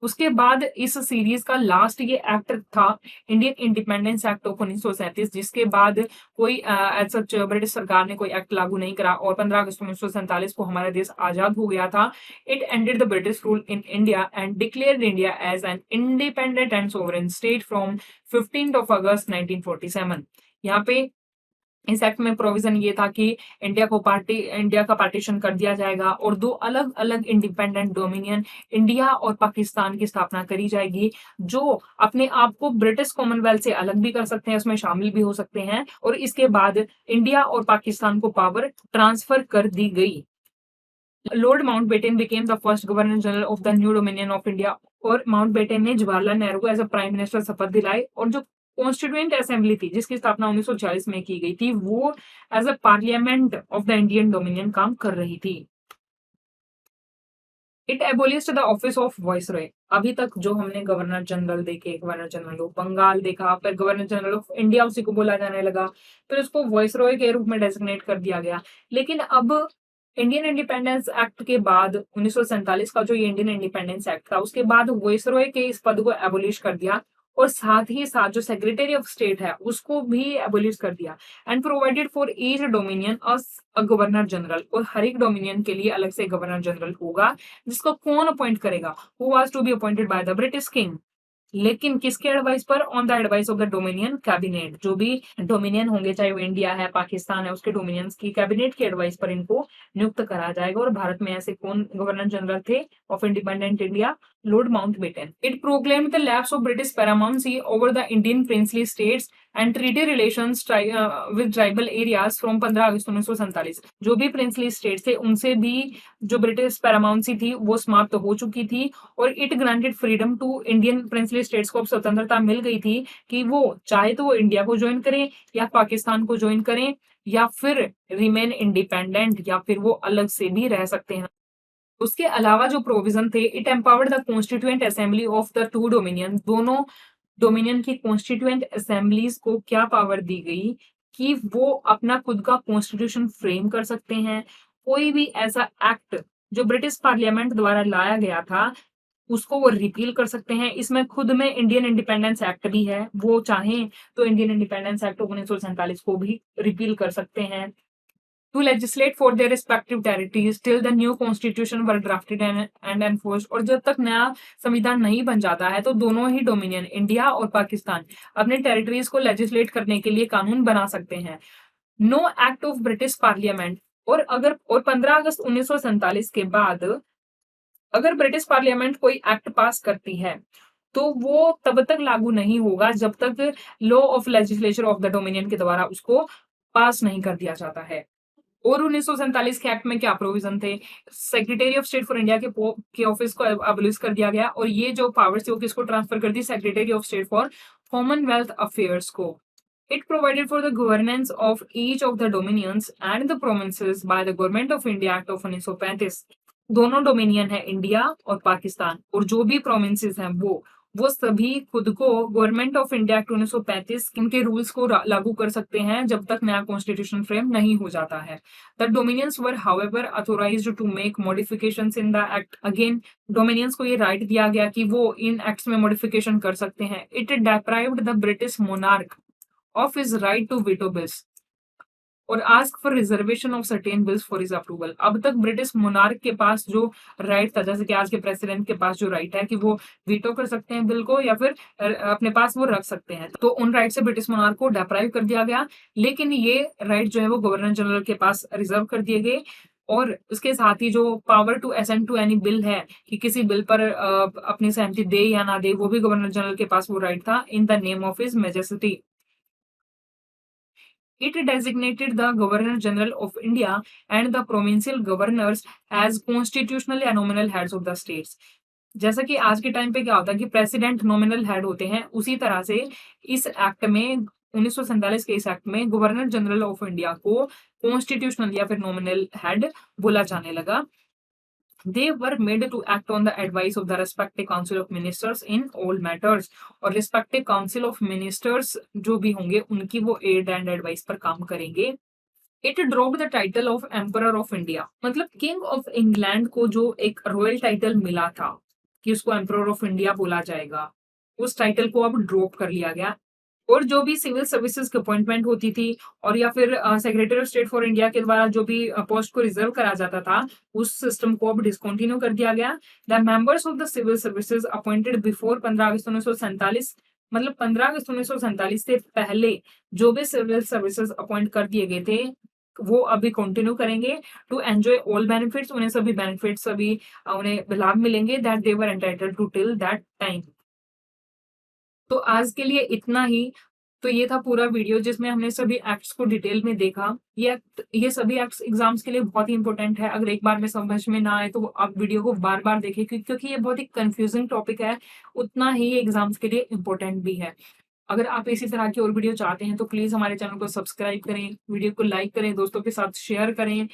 उसके बाद इस सीरीज का लास्ट ये एक्ट था इंडियन इंडिपेंडेंस एक्ट ऑफ 1937, जिसके बाद कोई एज सच ब्रिटिश सरकार ने कोई एक्ट लागू नहीं करा और 15 अगस्त 1947 को हमारा देश आजाद हो गया था। It ended the British rule in India and declared India as an independent and sovereign state from 15 of August 1947। यहाँ पे इस एक्ट में प्रोविजन ये था कि इंडिया का पार्टीशन कर दिया जाएगा और दो अलग अलग इंडिपेंडेंट डोमिनियन इंडिया और पाकिस्तान की स्थापना करी जाएगी, जो अपने आप को ब्रिटिश कॉमनवेल्थ से अलग भी कर सकते हैं, उसमें शामिल भी हो सकते हैं। और इसके बाद इंडिया और पाकिस्तान को पावर ट्रांसफर कर दी गई। Lord Mountbatten became the first governor general of the new dominion of India. और माउंटबेटन ने जवाहरलाल नेहरू को एज अ प्राइम मिनिस्टर शपथ दिलाई और जो कॉन्स्टिट्यूएंट असेंबली थी जिसकी स्थापना 1940 में की गई थी, वो as a parliament of the Indian dominion काम कर रही थी। It abolished the office of viceroy. अभी तक जो हमने गवर्नर जनरल देखे, गवर्नर जनरल ऑफ बंगाल देखा, फिर गवर्नर जनरल ऑफ इंडिया उसी को बोला जाने लगा, फिर उसको वाइसरॉय के रूप में डेजिग्नेट कर दिया गया। लेकिन अब इंडियन इंडिपेंडेंस एक्ट के बाद 1947 का जो ये इंडियन इंडिपेंडेंस एक्ट था, उसके बाद वाइसरॉय के इस पद को एबोलिश कर दिया और साथ ही साथ जो सेक्रेटरी ऑफ स्टेट है उसको भी एबोलिश कर दिया and provided for each dominion a governor general. और हर एक डोमिनियन के लिए अलग से गवर्नर जनरल होगा जिसको कौन अपॉइंट करेगा, who was to be appointed by the British king. लेकिन किसके एडवाइस पर? On the advice of the dominion cabinet. जो भी डोमिनियन होंगे, चाहे वो इंडिया है, पाकिस्तान है, उसके डोमिनियंस की कैबिनेट की एडवाइस पर इनको नियुक्त करा जाएगा। और भारत में ऐसे कौन गवर्नर जनरल थे of independent India? Lord Mountbatten. It proclaimed the lapse of British paramountcy over the Indian princely states and treaty relations with tribal areas from 15 August 1947। जो भी प्रिंसली स्टेट्स थे उनसे भी जो ब्रिटिश पैरामाउंसी थी वो समाप्त हो चुकी थी और it granted freedom to Indian princely states को अब स्वतंत्रता मिल गई थी कि वो चाहे तो वो इंडिया को ज्वाइन करें या पाकिस्तान को ज्वाइन करें या फिर रिमेन इंडिपेंडेंट या फिर वो अलग से भी रह सकते हैं। उसके अलावा जो प्रोविजन थे, it empowered the constituent assembly of the two dominion. दोनों डोमिनियन की कॉन्स्टिट्यूएंट असेंबलीज को क्या पावर दी गई कि वो अपना खुद का कॉन्स्टिट्यूशन फ्रेम कर सकते हैं। कोई भी ऐसा एक्ट जो ब्रिटिश पार्लियामेंट द्वारा लाया गया था उसको वो रिपील कर सकते हैं। इसमें खुद में इंडियन इंडिपेंडेंस एक्ट भी है, वो चाहें तो इंडियन इंडिपेंडेंस एक्ट 1947 को भी रिपील कर सकते हैं। To legislate for their respective territories till the new constitution were drafted and enforced. और जब तक नया संविधान नहीं बन जाता है तो दोनों ही डोमिनियन इंडिया और पाकिस्तान अपने टेरिटरीज को लेजिस्लेट करने के लिए कानून बना सकते हैं। No act of British parliament. और 15 अगस्त 1947 के बाद अगर ब्रिटिश पार्लियामेंट कोई एक्ट पास करती है तो वो तब तक लागू नहीं होगा जब तक law of legislature of the dominion के द्वारा उसको पास नहीं कर दिया जाता है। और 1947 के एक्ट में क्या प्रोविजन थे? Secretary of state for India के ऑफिस को अबोलिश कर दिया गया और ये जो पावर्स थी वो किसको ट्रांसफर कर दी? Secretary of state for commonwealth affairs को। It provided for the governance of each of the dominions and the provinces by the government of India act of 1935। दोनों डोमिनियन है इंडिया और पाकिस्तान और जो भी प्रोविंसेस हैं वो सभी खुद को गवर्नमेंट ऑफ इंडिया एक्ट 1935 इनके रूल्स को लागू कर सकते हैं जब तक नया कॉन्स्टिट्यूशन फ्रेम नहीं हो जाता है। The dominions were however authorised to make modifications in the act. Again dominions को ये राइट दिया गया कि वो इन एक्ट्स में मॉडिफिकेशन कर सकते हैं। It deprived the British monarch of his right to veto bills और ask for reservation of certain bills for his approval. अब तक ब्रिटिश मोनार्क के पास जो राइट था, जैसे कि आज के प्रेसिडेंट के पास जो राइट है कि वो वीटो कर सकते हैं बिल को या फिर अपने पास वो रख सकते हैं, तो उन राइट से ब्रिटिश मोनार्क को डेप्राइव कर दिया गया। लेकिन ये राइट जो है वो गवर्नर जनरल के पास रिजर्व कर दिए गए और उसके साथ ही जो power to assent to any bill है कि किसी बिल पर अपनी सहमति दे या ना दे, वो भी गवर्नर जनरल के पास वो राइट था in the name of his majesty. It designated the Governor General of India and the provincial governors as constitutional या nominal heads of the states। जैसा कि आज के टाइम पे क्या होता है कि प्रेसिडेंट नॉमिनल हेड होते हैं, उसी तरह से इस एक्ट में 1947 के इस एक्ट में गवर्नर जनरल ऑफ इंडिया को कॉन्स्टिट्यूशनल या फिर नॉमिनल हेड बोला जाने लगा। They were made to act on the advice of the respective council of ministers in all matters। और respective council of ministers जो भी होंगे उनकी वो एड एंड एडवाइस पर काम करेंगे। It drop the title of emperor of India. मतलब किंग ऑफ इंग्लैंड को जो एक रॉयल टाइटल मिला था कि उसको एम्परर ऑफ इंडिया बोला जाएगा। उस टाइटल को अब ड्रॉप कर लिया गया और जो भी सिविल सर्विसेज की अपॉइंटमेंट होती थी और या फिर secretary of state for India के द्वारा जो भी पोस्ट को रिजर्व करा जाता था, उस सिस्टम को अब डिसकंटिन्यू कर दिया गया। The members of the civil services appointed before 15 August 1947, मतलब 15 अगस्त 1947 से पहले जो भी सिविल सर्विसेज अपॉइंट कर दिए गए थे, वो अभी कंटिन्यू करेंगे टू एंजॉय ऑल बेनिफिट्स। उन्हें सभी बेनिफिट्स, सभी उन्हें लाभ मिलेंगे that they were entitled to till that time. तो आज के लिए इतना ही। तो ये था पूरा वीडियो जिसमें हमने सभी एक्ट्स को डिटेल में देखा। ये सभी एक्ट्स एग्जाम्स के लिए बहुत ही इंपॉर्टेंट है। अगर एक बार में समझ में ना आए तो आप वीडियो को बार बार देखें, क्योंकि ये बहुत ही कंफ्यूजिंग टॉपिक है, उतना ही एग्जाम्स के लिए इंपॉर्टेंट भी है। अगर आप इसी तरह की और वीडियो चाहते हैं तो प्लीज हमारे चैनल को सब्सक्राइब करें, वीडियो को लाइक करें, दोस्तों के साथ शेयर करें